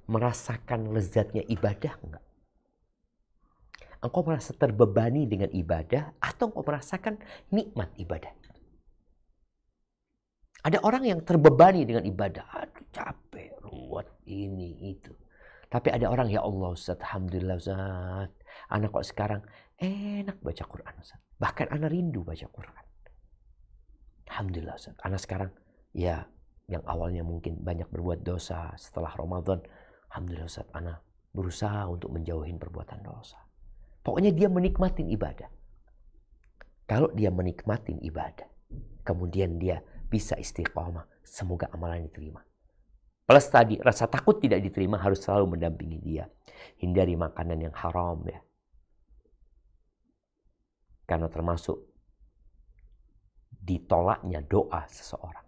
merasakan lezatnya ibadah enggak? Engkau merasa terbebani dengan ibadah atau engkau merasakan nikmat ibadah? Ada orang yang terbebani dengan ibadah. Aduh capek, ruwet, ini, itu. Tapi ada orang, ya Allah Ustaz, alhamdulillah Ustaz. Anak kok sekarang enak baca Quran Ustaz. Bahkan anak rindu baca Quran. Alhamdulillah Ustaz. Anak sekarang, ya yang awalnya mungkin banyak berbuat dosa setelah Ramadan. Alhamdulillah Ustaz, anak berusaha untuk menjauhin perbuatan dosa. Pokoknya dia menikmatin ibadah. Kalau dia menikmatin ibadah, kemudian dia bisa istiqomah, semoga amalan diterima. Plus tadi, rasa takut tidak diterima harus selalu mendampingi dia. Hindari makanan yang haram ya. Karena termasuk ditolaknya doa seseorang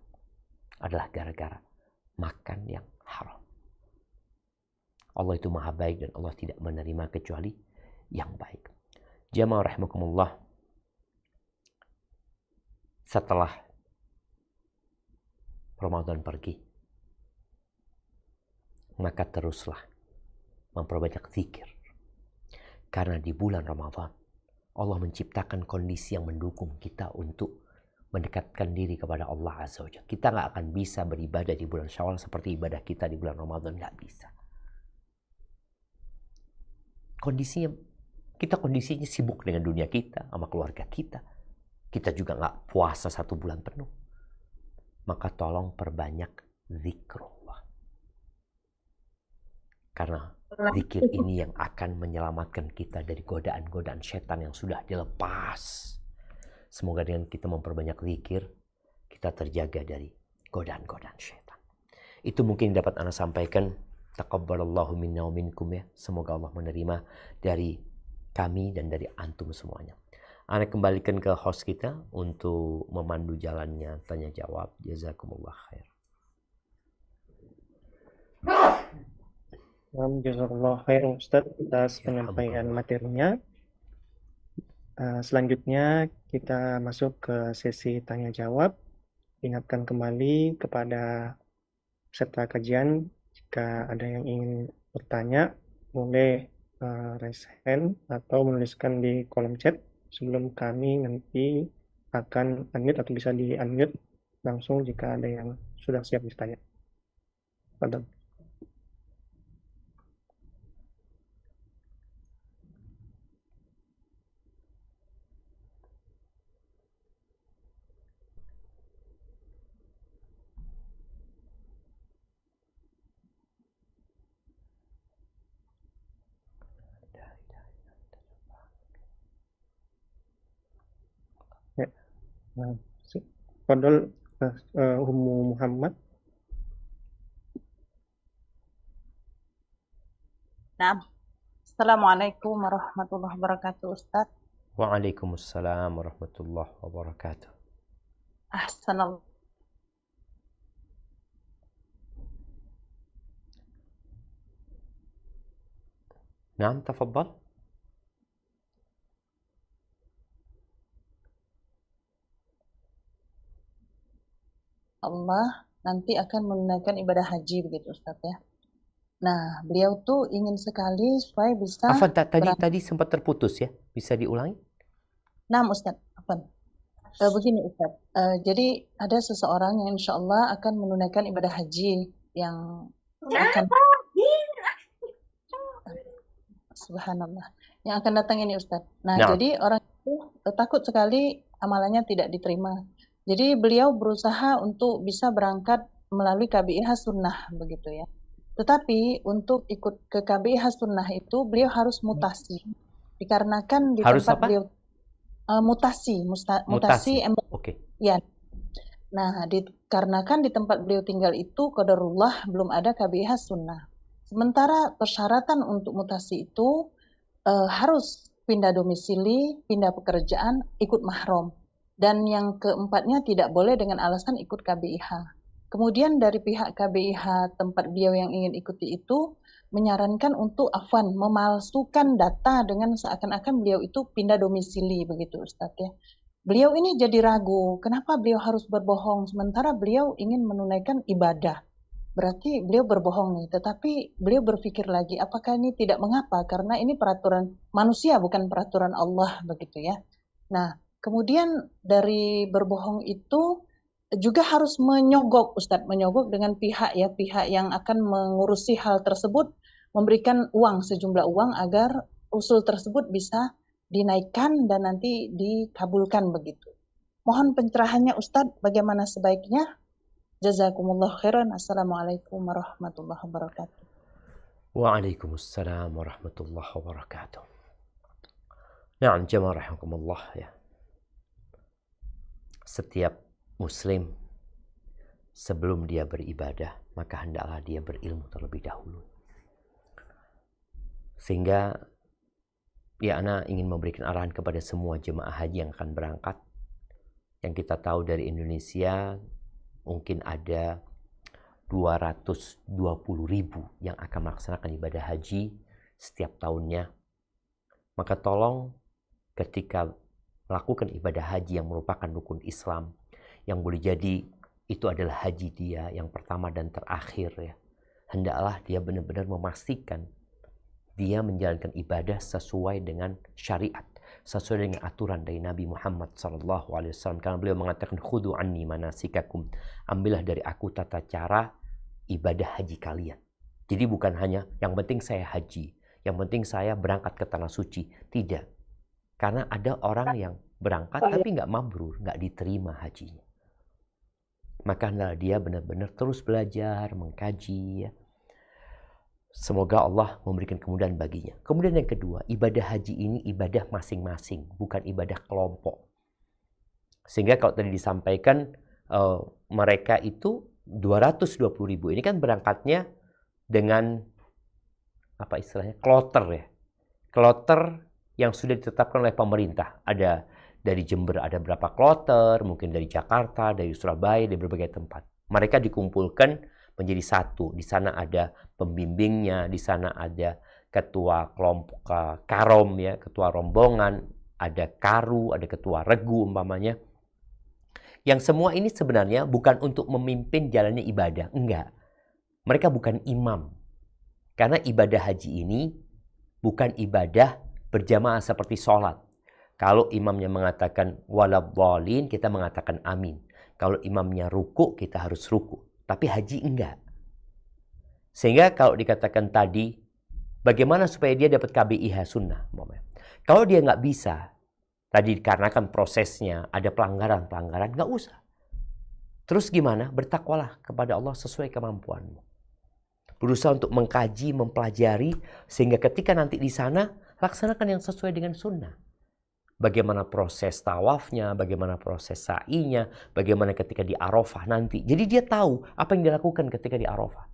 adalah gara-gara makan yang haram. Allah itu maha baik dan Allah tidak menerima kecuali yang baik. Jamaah rahimakumullah. Setelah Ramadan pergi, maka teruslah memperbanyak zikir. Karena di bulan Ramadan, Allah menciptakan kondisi yang mendukung kita untuk mendekatkan diri kepada Allah Azza wa Jalla. Kita nggak akan bisa beribadah di bulan Syawal seperti ibadah kita di bulan Ramadan, nggak bisa. Kondisinya sibuk dengan dunia kita, sama keluarga kita. Kita juga nggak puasa 1 bulan penuh. Maka tolong perbanyak zikrullah. Karena zikir ini yang akan menyelamatkan kita dari godaan-godaan setan yang sudah dilepas. Semoga dengan kita memperbanyak zikir, kita terjaga dari godaan-godaan setan. Itu mungkin dapat Ana sampaikan. Taqabbalallahu minna wa minkum ya. Semoga Allah menerima dari kami dan dari antum semuanya. Ana kembalikan ke host kita untuk memandu jalannya tanya jawab. Jazakumullah khair. Jazakallah khair Ustaz atas penyampaian materinya. Selanjutnya kita masuk ke sesi tanya jawab. Ingatkan kembali kepada peserta kajian, jika ada yang ingin bertanya boleh raise hand atau menuliskan di kolom chat. Sebelum kami nanti akan unmute atau bisa di unmute langsung jika ada yang sudah siap bertanya. Padahal. Padahal Ummu Muhammad. Nah, Assalamualaikum warahmatullahi wabarakatuh, Ustaz. Waalaikumsalam warahmatullahi wabarakatuh. Ahsanallah. Naam, tafaddal. Allah nanti akan menunaikan ibadah haji begitu Ustaz ya. Nah, beliau tuh ingin sekali supaya bisa Afan, tadi sempat terputus ya. Bisa diulangi? Nah, Ustadz, apa? Begini Ustadz, jadi ada seseorang yang insya Allah akan menunaikan ibadah haji yang akan, subhanallah, yang akan datang ini Ustadz. Nah, Nah, jadi orang itu takut sekali amalannya tidak diterima. Jadi beliau berusaha untuk bisa berangkat melalui KBIH Sunnah begitu ya. Tetapi untuk ikut ke KBIH Sunnah itu beliau harus mutasi. Dikarenakan di harus tempat apa? beliau mutasi Mutasi. embel Oke. ya. Nah, dikarenakan di tempat beliau tinggal itu qadarullah belum ada KBIH Sunnah. Sementara persyaratan untuk mutasi itu harus pindah domisili, pindah pekerjaan, ikut mahram. Dan yang keempatnya tidak boleh dengan alasan ikut KBIH. Kemudian dari pihak KBIH tempat beliau yang ingin ikuti itu menyarankan untuk afwan memalsukan data dengan seakan-akan beliau itu pindah domisili begitu Ustadz ya. Beliau ini jadi ragu, kenapa beliau harus berbohong sementara beliau ingin menunaikan ibadah. Berarti beliau berbohong nih, tetapi beliau berpikir lagi, apakah ini tidak mengapa? Karena ini peraturan manusia, bukan peraturan Allah, begitu ya. Nah, kemudian dari berbohong itu juga harus menyogok, Ustadz, menyogok dengan pihak yang akan mengurusi hal tersebut, memberikan uang, sejumlah uang agar usul tersebut bisa dinaikkan dan nanti dikabulkan begitu. Mohon pencerahannya Ustadz, bagaimana sebaiknya? Jazakumullah khairan. Assalamualaikum warahmatullahi wabarakatuh. Waalaikumsalam warahmatullahi wabarakatuh. Nah, jemaah rahimakumullah ya. Setiap muslim sebelum dia beribadah, maka hendaklah dia berilmu terlebih dahulu. Sehingga ya ana ingin memberikan arahan kepada semua jemaah haji yang akan berangkat. Yang kita tahu dari Indonesia mungkin ada 220.000 yang akan melaksanakan ibadah haji setiap tahunnya. Maka tolong ketika melakukan ibadah haji yang merupakan rukun Islam, yang boleh jadi itu adalah haji dia yang pertama dan terakhir ya, hendaklah dia benar-benar memastikan dia menjalankan ibadah sesuai dengan syariat, sesuai dengan aturan dari Nabi Muhammad SAW. Karena beliau mengatakan, khudu anni manasikakum, ambillah dari aku tata cara ibadah haji kalian. Jadi bukan hanya yang penting saya haji, yang penting saya berangkat ke tanah suci. Tidak. Karena ada orang yang berangkat tapi nggak mabrur, nggak diterima hajinya. Maka dia benar-benar terus belajar, mengkaji ya. Semoga Allah memberikan kemudahan baginya. Kemudian yang kedua, ibadah haji ini ibadah masing-masing, bukan ibadah kelompok. Sehingga kalau tadi disampaikan mereka itu 220.000 ini kan berangkatnya dengan apa istilahnya? Kloter ya. Kloter yang sudah ditetapkan oleh pemerintah. Ada dari Jember ada berapa kloter, mungkin dari Jakarta, dari Surabaya, dari berbagai tempat. Mereka dikumpulkan menjadi satu. Di sana ada pembimbingnya, di sana ada ketua kelompok karom ya, ketua rombongan, ada karu, ada ketua regu umpamanya. Yang semua ini sebenarnya bukan untuk memimpin jalannya ibadah, enggak. Mereka bukan imam. Karena ibadah haji ini bukan ibadah berjamaah seperti sholat. Kalau imamnya mengatakan waladhdallin, kita mengatakan amin. Kalau imamnya ruku, kita harus ruku. Tapi haji enggak. Sehingga kalau dikatakan tadi, bagaimana supaya dia dapat KBIH sunnah? Kalau dia nggak bisa, tadi dikarenakan prosesnya, ada pelanggaran-pelanggaran, nggak usah. Terus gimana? Bertakwalah kepada Allah sesuai kemampuanmu. Berusaha untuk mengkaji, mempelajari, sehingga ketika nanti di sana, laksanakan yang sesuai dengan sunnah. Bagaimana proses tawafnya, bagaimana proses sa'inya, bagaimana ketika di Arafah nanti. Jadi dia tahu apa yang dilakukan ketika di Arafah.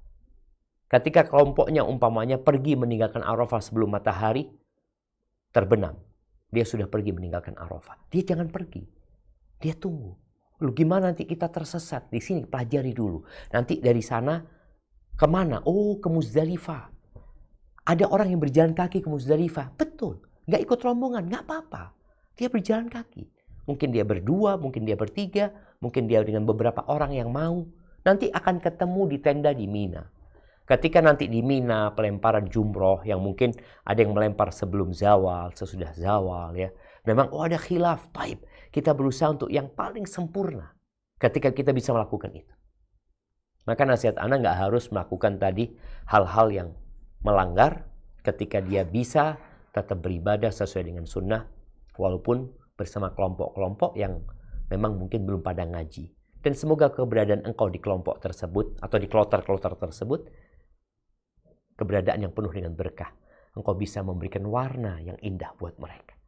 Ketika kelompoknya umpamanya pergi meninggalkan Arafah sebelum matahari terbenam. Dia sudah pergi meninggalkan Arafah. Dia jangan pergi. Dia tunggu. Lalu gimana nanti kita tersesat? Di sini pelajari dulu. Nanti dari sana kemana? Oh, ke Muzdalifah. Ada orang yang berjalan kaki ke Muzdalifah. Betul. Nggak ikut rombongan. Nggak apa-apa. Dia berjalan kaki. Mungkin dia berdua, mungkin dia bertiga, mungkin dia dengan beberapa orang yang mau. Nanti akan ketemu di tenda di Mina. Ketika nanti di Mina pelemparan jumroh yang mungkin ada yang melempar sebelum zawal, sesudah zawal ya. Memang ada khilaf, taib. Kita berusaha untuk yang paling sempurna ketika kita bisa melakukan itu. Maka nasihat Ana nggak harus melakukan tadi hal-hal yang melanggar ketika dia bisa tetap beribadah sesuai dengan sunnah walaupun bersama kelompok-kelompok yang memang mungkin belum pada ngaji. Dan semoga keberadaan engkau di kelompok tersebut atau di kloter-kloter tersebut keberadaan yang penuh dengan berkah. Engkau bisa memberikan warna yang indah buat mereka.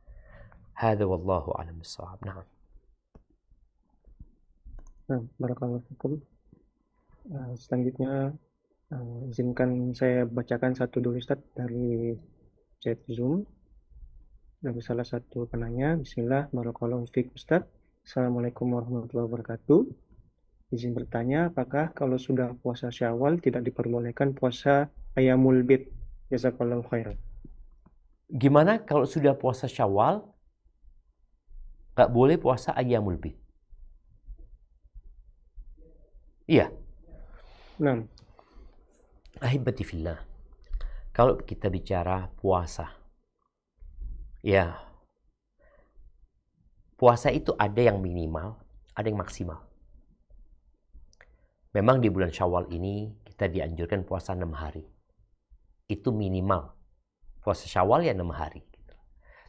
Hadza wallahu a'lam bissawab. Nah. Barakallahu fikum. Selanjutnya izinkan saya bacakan satu dulu Ustaz dari chat Zoom dari salah satu penanya. Bismillah, barakallahu fiik Ustaz. Assalamualaikum warahmatullahi wabarakatuh. Izin bertanya, apakah kalau sudah puasa Syawal tidak diperbolehkan puasa Ayyamul Bid? Jazakallahu khairan. Gimana kalau sudah puasa Syawal nggak boleh puasa Ayyamul Bid? Iya. Nah, Ahibati fillah. Kalau kita bicara puasa, ya, puasa itu ada yang minimal, ada yang maksimal. Memang di bulan Syawal ini kita dianjurkan puasa 6 hari. Itu minimal. Puasa Syawal ya 6 hari.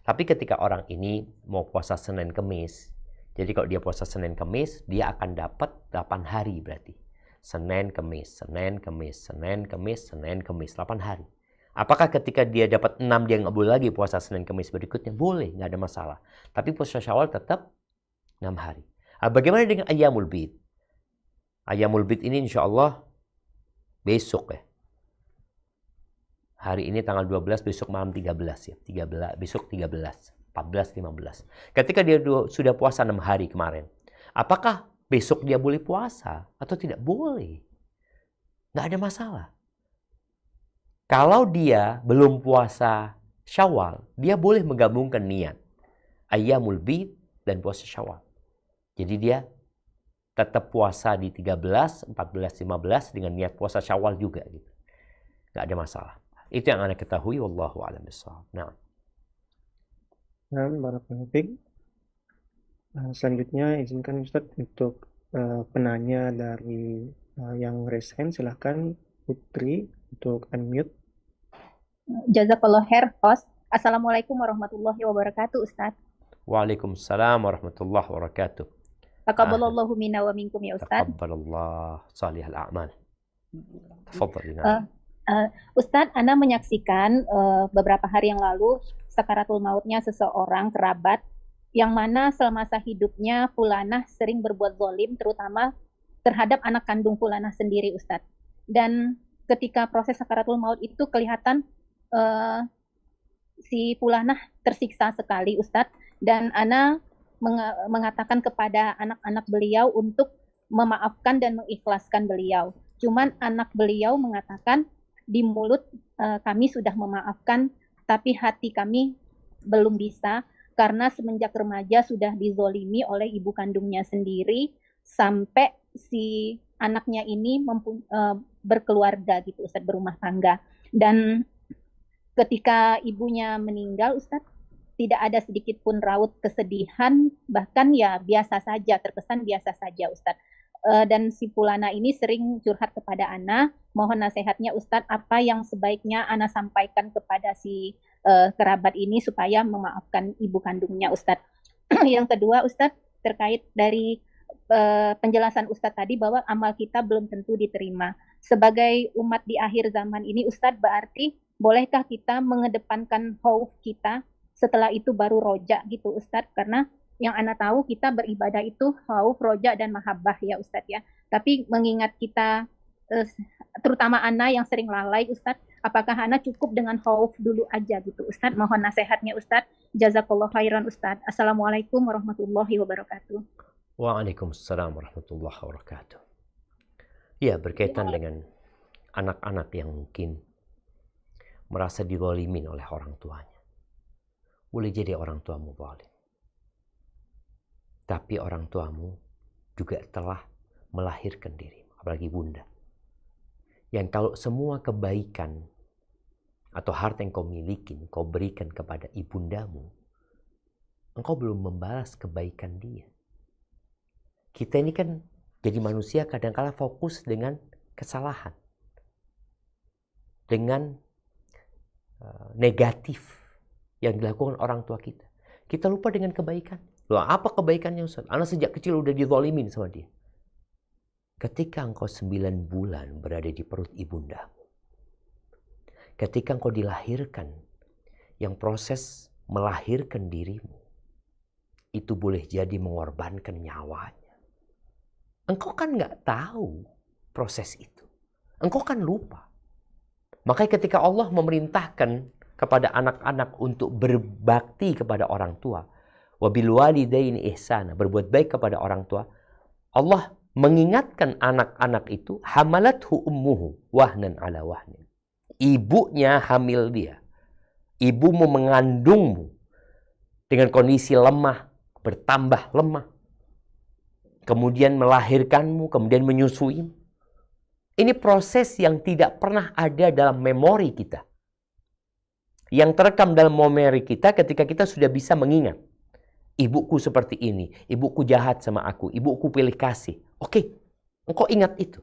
Tapi ketika orang ini mau puasa Senin Kemis, jadi kalau dia puasa Senin Kemis, dia akan dapat 8 hari berarti. Senin Kemis, Senin Kemis, Senin Kemis, Senin Kemis, 8 hari. Apakah ketika dia dapat 6 dia nggak boleh lagi puasa Senin Kemis berikutnya? Boleh, nggak ada masalah. Tapi puasa Syawal tetap 6 hari. Bagaimana dengan Ayyamul Bid? Ayyamul Bid ini insya Allah besok ya. Hari ini tanggal 12, besok malam 13 ya. 13, besok 13, 14, 15. Ketika dia sudah puasa 6 hari kemarin, apakah besok dia boleh puasa atau tidak? Boleh. Nggak ada masalah. Kalau dia belum puasa Syawal, dia boleh menggabungkan niat Ayyamul Bid dan puasa Syawal. Jadi dia tetap puasa di 13, 14, 15 dengan niat puasa Syawal juga gitu. Nggak ada masalah. Itu yang Anda ketahui, wallahu a'lam bishawab. Nah. Barakallahu fiik. Selanjutnya izinkan Ustaz untuk penanya dari yang resen, silahkan Putri untuk unmute. Jazakallah khair, host. Assalamualaikum warahmatullahi wabarakatuh, Ustaz. Waalaikumsalam warahmatullahi wabarakatuh. Taqabbalallahu minna wa minkum ya Ustaz. Taqabbalallah salihal a'mal. Tafadhali. Ustaz, Ana menyaksikan beberapa hari yang lalu sakaratul mautnya seseorang kerabat yang mana semasa hidupnya fulanah sering berbuat zalim terutama terhadap anak kandung fulanah sendiri, Ustaz. Dan ketika proses sakaratul maut itu kelihatan si fulanah tersiksa sekali, Ustaz. Dan Ana mengatakan kepada anak-anak beliau untuk memaafkan dan mengikhlaskan beliau. Cuman anak beliau mengatakan di mulut kami sudah memaafkan, tapi hati kami belum bisa karena semenjak remaja sudah dizolimi oleh ibu kandungnya sendiri sampai si anaknya ini berkeluarga gitu, Ustaz, berumah tangga. Dan ketika ibunya meninggal, Ustaz, tidak ada sedikit pun raut kesedihan, bahkan ya biasa saja, terkesan biasa saja, Ustadz. Dan si Fulana ini sering curhat kepada Ana, mohon nasihatnya Ustadz, apa yang sebaiknya Ana sampaikan kepada si kerabat ini supaya memaafkan ibu kandungnya, Ustadz. Yang kedua, Ustadz, terkait dari penjelasan Ustadz tadi bahwa amal kita belum tentu diterima. Sebagai umat di akhir zaman ini, Ustadz, berarti bolehkah kita mengedepankan khauf kita, setelah itu baru roja gitu, Ustadz? Karena yang Ana tahu kita beribadah itu khauf, roja, dan mahabbah ya Ustadz ya. Tapi mengingat kita, terutama Ana yang sering lalai, Ustadz, apakah Ana cukup dengan khauf dulu aja gitu, Ustadz? Mohon nasihatnya, Ustadz. Jazakallah khairan, Ustadz. Assalamualaikum warahmatullahi wabarakatuh. Waalaikumsalam warahmatullahi wabarakatuh. Ya, berkaitan dengan anak-anak yang mungkin merasa dizalimin oleh orang tuanya. Boleh jadi orang tuamu zalim. Tapi orang tuamu juga telah melahirkan dirimu, apalagi bunda. Yang kalau semua kebaikan atau harta yang kau miliki, kau berikan kepada ibundamu, engkau belum membalas kebaikan dia. Kita ini kan jadi manusia kadang-kala fokus dengan kesalahan, dengan negatif yang dilakukan orang tua kita. Kita lupa dengan kebaikan. Loh, apa kebaikannya Ustaz? Anak sejak kecil udah dizalimin sama dia. Ketika engkau 9 bulan berada di perut ibundamu, ketika engkau dilahirkan, yang proses melahirkan dirimu, itu boleh jadi mengorbankan nyawanya. Engkau kan nggak tahu proses itu. Engkau kan lupa. Makanya ketika Allah memerintahkan kepada anak-anak untuk berbakti kepada orang tua, wabil walidaini ihsana, berbuat baik kepada orang tua, Allah mengingatkan anak-anak itu, hamalathu ummuhu wahnan ala wahnin. Ibunya hamil dia. Ibumu mengandungmu dengan kondisi lemah, bertambah lemah. Kemudian melahirkanmu, kemudian menyusuimu. Ini proses yang tidak pernah ada dalam memori kita. Yang terekam dalam memori kita ketika kita sudah bisa mengingat. Ibuku seperti ini, ibuku jahat sama aku, ibuku pilih kasih. Oke, engkau ingat itu.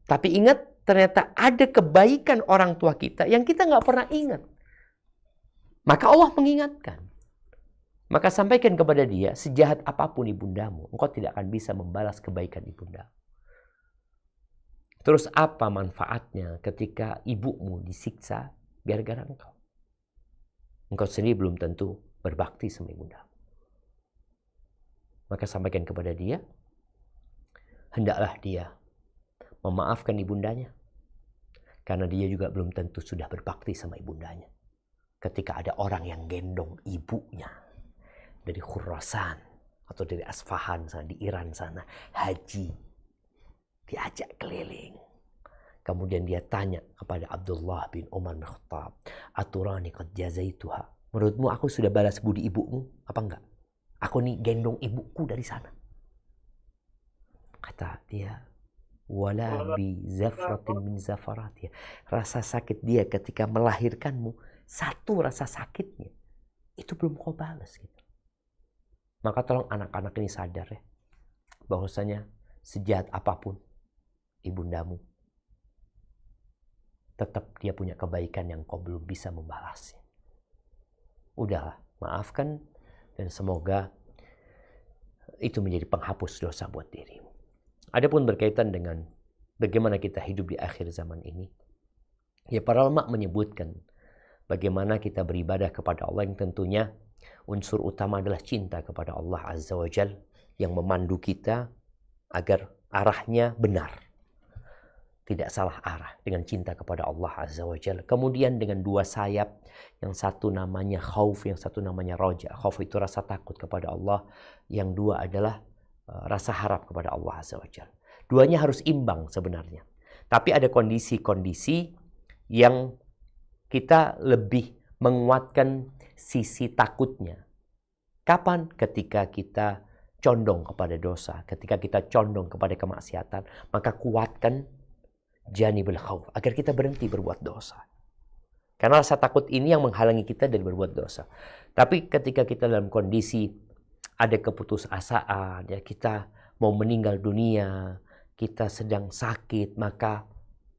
Tapi ingat, ternyata ada kebaikan orang tua kita yang kita nggak pernah ingat. Maka Allah mengingatkan. Maka sampaikan kepada dia, sejahat apapun ibundamu, engkau tidak akan bisa membalas kebaikan ibundamu. Terus apa manfaatnya ketika ibumu disiksa gara-gara engkau? Engkau sendiri belum tentu berbakti sama ibundamu. Maka sampaikan kepada dia, hendaklah dia memaafkan ibundanya. Karena dia juga belum tentu sudah berbakti sama ibundanya. Ketika ada orang yang gendong ibunya dari Khurasan atau dari Asfahan sana, di Iran sana, haji, diajak keliling. Kemudian dia tanya kepada Abdullah bin Umar bin Khattab, aturani qad jazaituha. Menurutmu aku sudah balas budi ibumu apa enggak? Aku nih gendong ibuku dari sana. Kata dia, wala bi zafratin min zafaratiha. Rasa sakit dia ketika melahirkanmu, satu rasa sakitnya, itu belum kau balas. Gitu. Maka tolong anak-anak ini sadar ya, bahwasanya sejahat apapun ibundamu, tetap dia punya kebaikan yang kau belum bisa membalasnya. Udahlah, maafkan. Dan semoga itu menjadi penghapus dosa buat dirimu. Adapun berkaitan dengan bagaimana kita hidup di akhir zaman ini, ya para ulama menyebutkan bagaimana kita beribadah kepada Allah yang tentunya unsur utama adalah cinta kepada Allah Azza wa Jal yang memandu kita agar arahnya benar. Tidak salah arah dengan cinta kepada Allah Azza wa Jalla. Kemudian dengan dua sayap, yang satu namanya khauf, yang satu namanya roja. Khauf itu rasa takut kepada Allah, yang dua adalah rasa harap kepada Allah Azza wa Jalla. Duanya harus imbang sebenarnya. Tapi ada kondisi-kondisi yang kita lebih menguatkan sisi takutnya. Kapan? Ketika kita condong kepada dosa, ketika kita condong kepada kemaksiatan, maka kuatkan janibul khauf, agar kita berhenti berbuat dosa. Karena rasa takut ini yang menghalangi kita dari berbuat dosa. Tapi ketika kita dalam kondisi ada keputusasaan, ya kita mau meninggal dunia, kita sedang sakit, maka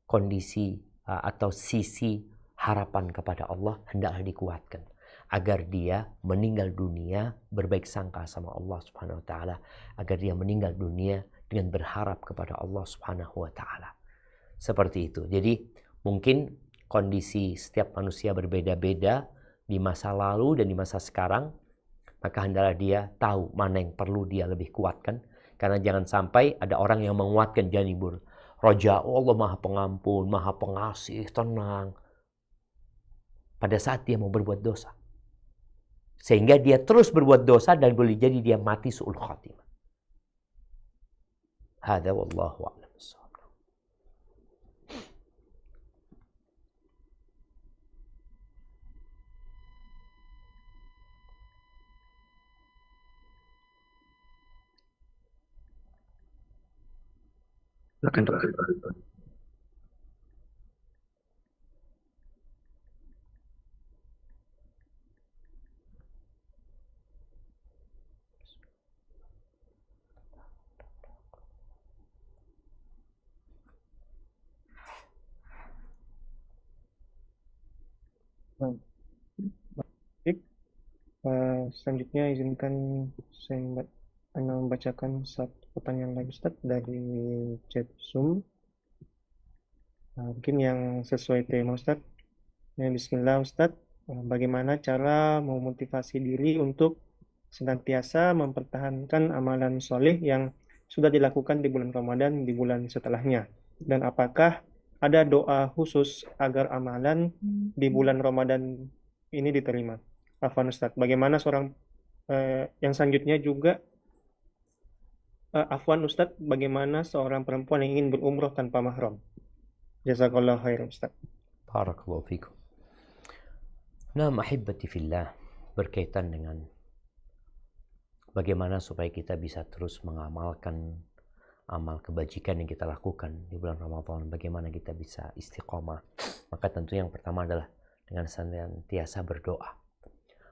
kondisi atau sisi harapan kepada Allah hendaklah dikuatkan. Agar dia meninggal dunia berbaik sangka sama Allah Subhanahu wa Ta'ala. Agar dia meninggal dunia dengan berharap kepada Allah Subhanahu wa Ta'ala. Seperti itu. Jadi mungkin kondisi setiap manusia berbeda-beda di masa lalu dan di masa sekarang. Maka hendaklah dia tahu mana yang perlu dia lebih kuatkan. Karena jangan sampai ada orang yang menguatkan janibul roja. Oh Allah maha pengampun, maha pengasih, tenang. Pada saat dia mau berbuat dosa. Sehingga dia terus berbuat dosa dan boleh jadi dia mati su'ul khatimah. Hada wallahu a'lam. Silakan Dok. Nah, baik. Selanjutnya izinkan saya membacakan satu pertanyaan lagi Ustaz dari chat Zoom. Mungkin yang sesuai tema Ustaz. Bismillah Ustaz, bagaimana cara memotivasi diri untuk senantiasa mempertahankan amalan soleh yang sudah dilakukan di bulan Ramadan di bulan setelahnya? Dan apakah ada doa khusus agar amalan di bulan Ramadan ini diterima? Afwan Ustaz, bagaimana seorang yang selanjutnya juga Afwan Ustaz, bagaimana seorang perempuan yang ingin berumroh tanpa mahram? Jazakallah khair Ustaz. Barakallahu fikum. Nah, ahibati fillah, berkaitan dengan bagaimana supaya kita bisa terus mengamalkan amal kebajikan yang kita lakukan di bulan Ramadan, bagaimana kita bisa istiqomah. Maka tentu yang pertama adalah dengan senantiasa berdoa,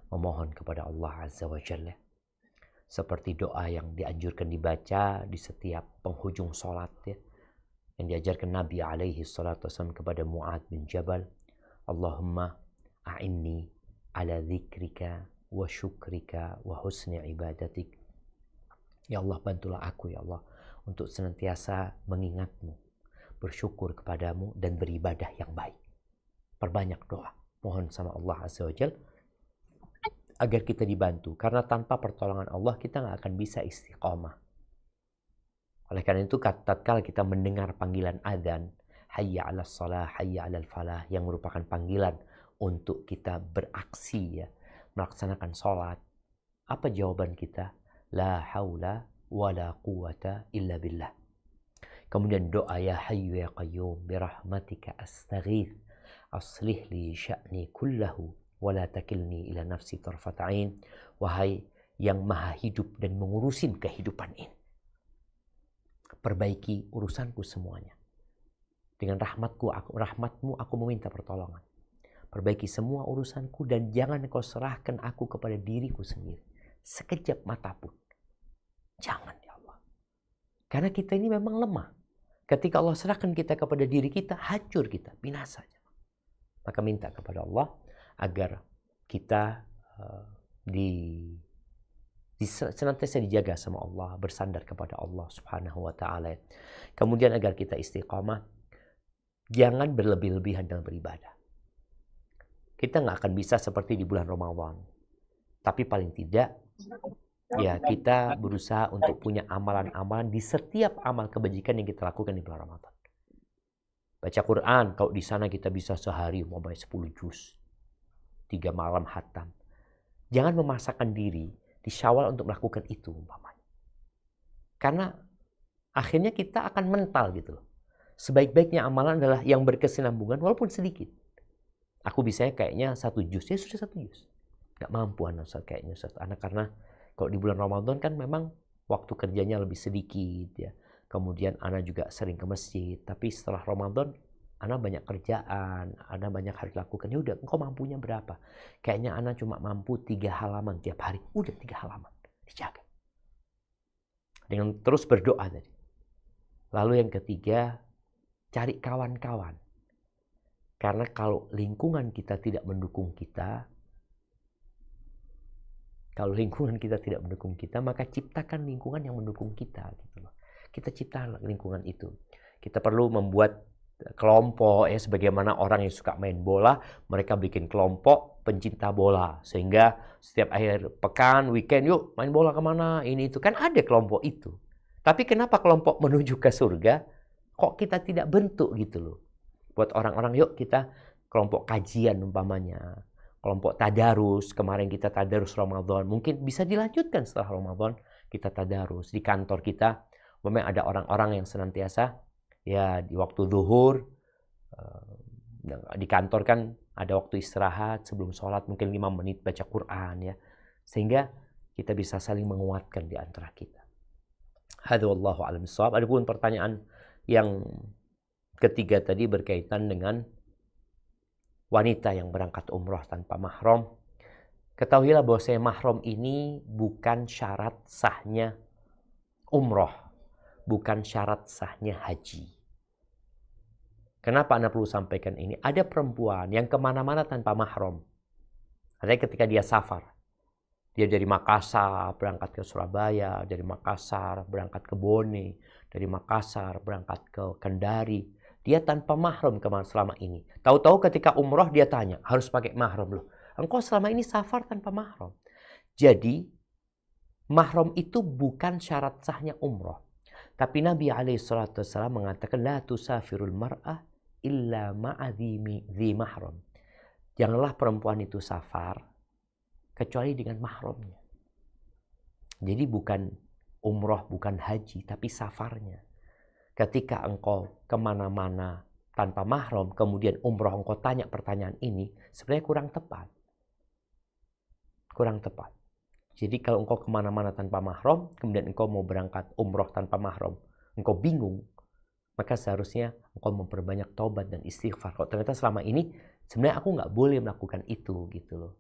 memohon kepada Allah Azza wa Jalla. Seperti doa yang dianjurkan dibaca di setiap penghujung sholat ya, yang diajarkan Nabi alaihi salatu wasallam kepada Mu'ad bin Jabal. Allahumma a'inni ala dzikrika wa syukrika wa husni ibadatik. Ya Allah, bantulah aku ya Allah untuk senantiasa mengingatmu, bersyukur kepadamu dan beribadah yang baik. Perbanyak doa, mohon sama Allah Azza wa Jalla agar kita dibantu, karena tanpa pertolongan Allah kita gak akan bisa istiqomah. Oleh karena itu tatkala kita mendengar panggilan adzan, hayya 'alas shalah, hayya 'alal falah, yang merupakan panggilan untuk kita beraksi ya, melaksanakan sholat, apa jawaban kita? La haula wa la quwata illa billah. Kemudian doa, ya hayyu ya qayyum birahmatika astaghith aslih li sya'ni kullahu wa la takilni ila nafsi tarfat ain. Wahai yang maha hidup dan mengurusin kehidupan ini, perbaiki urusanku semuanya. Dengan rahmatmu aku meminta pertolongan. Perbaiki semua urusanku dan jangan kau serahkan aku kepada diriku sendiri. Sekejap mata pun. Jangan ya Allah. Karena kita ini memang lemah. Ketika Allah serahkan kita kepada diri kita, hancur kita, binasa. Maka minta kepada Allah agar kita senantiasa dijaga sama Allah, bersandar kepada Allah Subhanahu wa taala. Kemudian agar kita istiqamah, jangan berlebih-lebihan dalam beribadah. Kita nggak akan bisa seperti di bulan Ramadan. Tapi paling tidak, ya kita berusaha untuk punya amalan-amalan di setiap amal kebajikan yang kita lakukan di bulan Ramadan. Baca Quran, kalau di sana kita bisa sehari mau baca 10 juz, 3 malam khatam. Jangan memaksakan diri di Syawal untuk melakukan itu umpamanya. Karena akhirnya kita akan mental gitu loh. Sebaik-baiknya amalan adalah yang berkesinambungan walaupun sedikit. Aku bisanya kayaknya 1 juz, ya sudah 1 juz. Gak mampu anak kayaknya anak, karena kalau di bulan Ramadan kan memang waktu kerjanya lebih sedikit ya. Kemudian anak juga sering ke masjid, tapi setelah Ramadan anak banyak kerjaan, anak banyak harus lakukan. Ya udah, engkau mampunya berapa? Kayaknya anak cuma mampu 3 halaman tiap hari. Udah 3 halaman, dijaga. Dengan terus berdoa tadi. Lalu yang ketiga, cari kawan-kawan. Karena kalau lingkungan kita tidak mendukung kita, maka ciptakan lingkungan yang mendukung kita gitu loh. Kita ciptakan lingkungan itu. Kita perlu membuat kelompok ya, sebagaimana orang yang suka main bola, mereka bikin kelompok pencinta bola, sehingga setiap akhir pekan, weekend, yuk main bola kemana, ini itu, kan ada kelompok itu. Tapi kenapa kelompok menuju ke surga kok kita tidak bentuk gitu loh? Buat orang-orang, yuk kita kelompok kajian umpamanya, kelompok tadarus. Kemarin kita tadarus Ramadan, mungkin bisa dilanjutkan setelah Ramadan kita tadarus. Di kantor kita memang ada orang-orang yang senantiasa ya di waktu zuhur, di kantor kan ada waktu istirahat sebelum sholat, mungkin 5 menit baca Quran ya, sehingga kita bisa saling menguatkan di antara kita. Hadza wallahu a'lam bishawab. Adapun pertanyaan yang ketiga tadi berkaitan dengan wanita yang berangkat umroh tanpa mahram. Ketahuilah bahwa mahram ini bukan syarat sahnya umroh, bukan syarat sahnya haji. Kenapa Anda perlu sampaikan ini? Ada perempuan yang kemana-mana tanpa mahram. Artinya ketika dia safar. Dia dari Makassar berangkat ke Surabaya, dari Makassar berangkat ke Bone, dari Makassar berangkat ke Kendari. Dia tanpa mahram kemana selama ini. Tahu-tahu ketika umroh dia tanya, harus pakai mahram loh. Engkau selama ini safar tanpa mahram. Jadi, mahram itu bukan syarat sahnya umroh. Tapi Nabi SAW mengatakan, la tusafirul mar'ah illa ma'adhi mahram. Janganlah perempuan itu safar kecuali dengan mahramnya. Jadi bukan umroh, bukan haji, tapi safarnya. Ketika engkau kemana-mana tanpa mahram, kemudian umroh engkau tanya pertanyaan ini, sebenarnya kurang tepat. Kurang tepat. Jadi kalau engkau kemana-mana tanpa mahram, kemudian engkau mau berangkat umroh tanpa mahram, engkau bingung, maka seharusnya engkau memperbanyak taubat dan istighfar. Kalau ternyata selama ini, sebenarnya aku nggak boleh melakukan itu, gitu loh.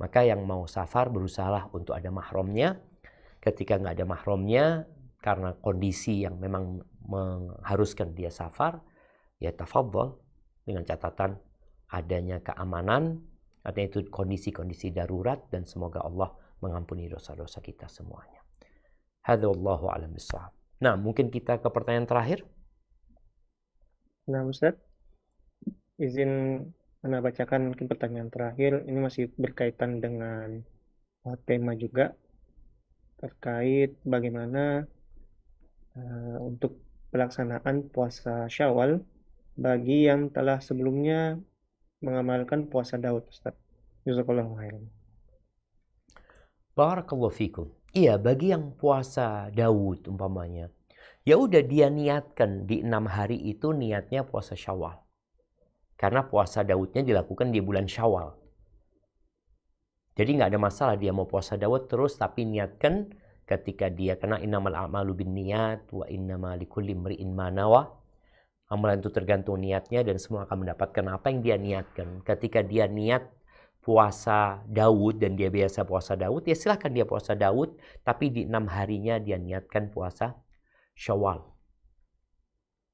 Maka yang mau safar berusahalah untuk ada mahramnya. Ketika nggak ada mahramnya, karena kondisi yang memang mengharuskan dia safar, ya tafadhol, dengan catatan adanya keamanan, artinya itu kondisi-kondisi darurat, dan semoga Allah mengampuni dosa-dosa kita semuanya. Hadza wallahu a'lam bissawab. Nah, mungkin kita ke pertanyaan terakhir. Nah, Ustaz, izin Anda bacakan mungkin pertanyaan terakhir. Ini masih berkaitan dengan tema juga terkait bagaimana untuk pelaksanaan puasa Syawal bagi yang telah sebelumnya mengamalkan puasa Daud, Ustaz. Jazakallahu khairan. Barakallahu fikum. Iya, bagi yang puasa Daud umpamanya, ya udah dia niatkan di 6 hari itu niatnya puasa Syawal. Karena puasa Daudnya dilakukan di bulan Syawal. Jadi nggak ada masalah dia mau puasa Daud terus, tapi niatkan ketika dia, karena innamal a'malu binniyat wa innama likulli imri'in ma nawa. Amalan itu tergantung niatnya dan semua akan mendapatkan apa yang dia niatkan. Ketika dia niat puasa Daud dan dia biasa puasa Daud, ya silahkan dia puasa Daud, tapi di 6 harinya dia niatkan puasa Syawal.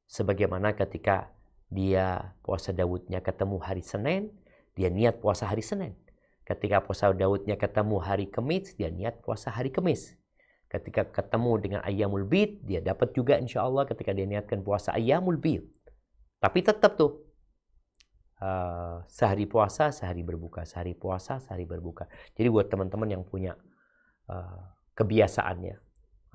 Sebagaimana ketika dia puasa Daudnya ketemu hari Senin, dia niat puasa hari Senin. Ketika puasa Daudnya ketemu hari Kamis, dia niat puasa hari Kamis. Ketika ketemu dengan Ayyamul Bid, dia dapat juga insya Allah ketika dia niatkan puasa Ayyamul Bid. Tapi tetap tuh, sehari puasa, sehari berbuka. Sehari puasa, sehari berbuka. Jadi buat teman-teman yang punya kebiasaannya,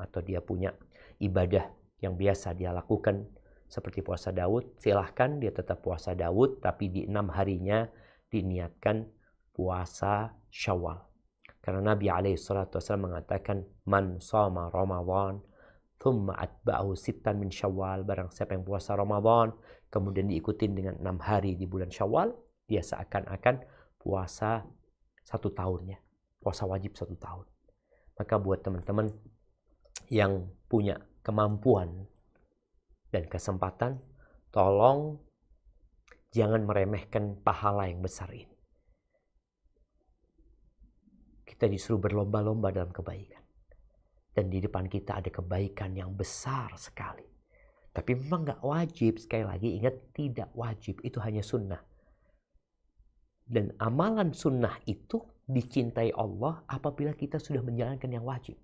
atau dia punya ibadah yang biasa dia lakukan, seperti puasa Daud, silahkan dia tetap puasa Daud, tapi di 6 harinya diniatkan puasa Syawal. Karena Nabi SAW mengatakan, man shoma Ramadan, thumma atba'ahu sittan min Syawal. Barang siapa yang puasa Ramadan, kemudian diikutin dengan 6 hari di bulan Syawal, dia seakan-akan puasa 1 tahunnya. Puasa wajib 1 tahun. Maka buat teman-teman yang punya kemampuan dan kesempatan, tolong jangan meremehkan pahala yang besar ini. Kita disuruh berlomba-lomba dalam kebaikan. Dan di depan kita ada kebaikan yang besar sekali. Tapi memang gak wajib, sekali lagi ingat, tidak wajib, itu hanya sunnah. Dan amalan sunnah itu dicintai Allah apabila kita sudah menjalankan yang wajib.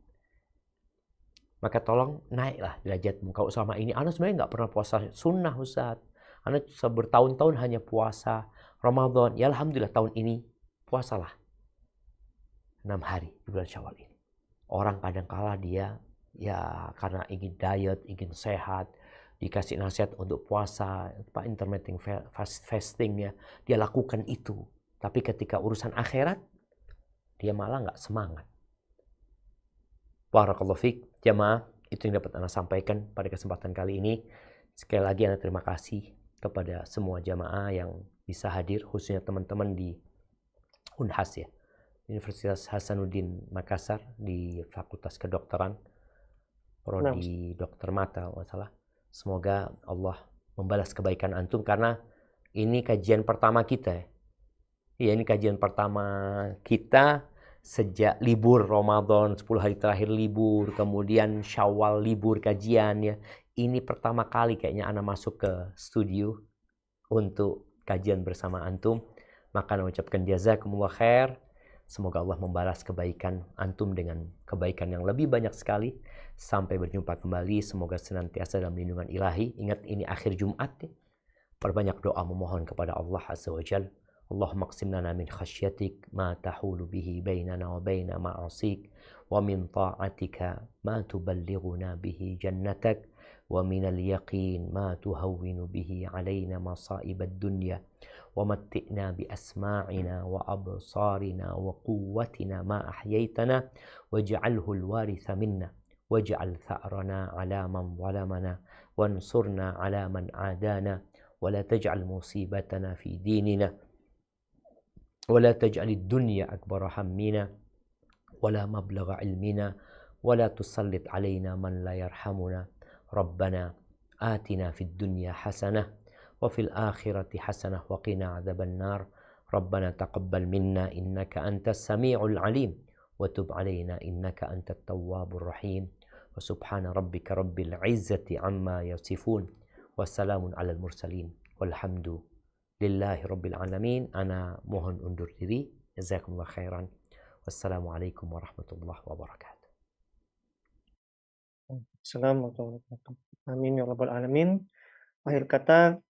Maka tolong naiklah derajatmu. Kalau selama ini Anda sebenarnya nggak pernah puasa sunnah, Ustaz. Anda bertahun-tahun hanya puasa Ramadan. Ya Alhamdulillah tahun ini puasalah 6 hari di bulan Syawal ini. Orang kadang-kala dia ya karena ingin diet, ingin sehat, dikasih nasihat untuk puasa, intermittent fasting ya, dia lakukan itu. Tapi ketika urusan akhirat, dia malah nggak semangat. Barakallahu fiik. Jamaah, itu yang dapat Anda sampaikan pada kesempatan kali ini. Sekali lagi Anda terima kasih kepada semua jamaah yang bisa hadir, khususnya teman-teman di Unhas ya, Universitas Hasanuddin Makassar di Fakultas Kedokteran, Prodi Dokter Mata, masalah. Semoga Allah membalas kebaikan antum karena ini kajian pertama kita ya. Iya, ini kajian pertama kita sejak libur Ramadan, 10 hari terakhir libur, kemudian Syawal libur kajian ya. ini pertama kali kayaknya ana masuk ke studio untuk kajian bersama antum. Maka ana ucapkan jazakumullah khair. Semoga Allah membalas kebaikan antum dengan kebaikan yang lebih banyak sekali. Sampai berjumpa kembali. Semoga senantiasa dalam lindungan ilahi. Ingat ini akhir Jumat. Perbanyak doa memohon kepada Allah Azza wa Jal. Allahumma qsim lana min khasyatik ma tahulu bihi bainana wa baina ma'asik. Wa min ta'atika ma tuballighuna bihi jannatak. Wa min al-yaqin ma tuhawwinu bihi alayna masa'ibad dunya. ومتئنا بأسماعنا وأبصارنا وقوتنا ما أحييتنا واجعله الوارث منا واجعل ثأرنا على من ظلمنا وانصرنا على من عادانا ولا تجعل مصيبتنا في ديننا ولا تجعل الدنيا أكبر همنا ولا مبلغ علمنا ولا تسلط علينا من لا يرحمنا ربنا آتنا في الدنيا حسنة وفي الآخرة حسنة وقنا عذاب النار ربنا تقبل منا إنك أنت السميع العليم وتب علينا إنك أنت التواب الرحيم وسبحان ربك رب العزة عما يصفون والسلام على المرسلين والحمد لله رب العالمين. أنا mohon undur diri. Jazakumullah khairan. Wassalamualaikum warahmatullahi wabarakatuh. Assalamualaikum warahmatullahi wabarakatuh. Amin ya rabbal alamin. Akhir kata,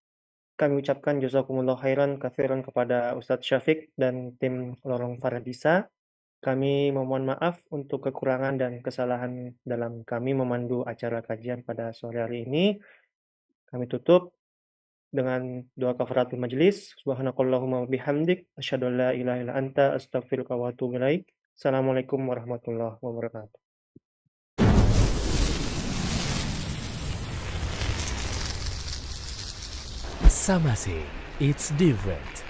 kami ucapkan jazakumullah khairan katsiran kepada Ustadz Syafiq dan tim Lorong Faradisa. Kami memohon maaf untuk kekurangan dan kesalahan dalam kami memandu acara kajian pada sore hari ini. Kami tutup dengan doa kafaratul majlis. Subhanakallahumma wa bihamdik asyhadu an la ilaha illa anta astaghfiruka wa atubu ilaik. Assalamualaikum warahmatullahi wabarakatuh. Samase, it's different.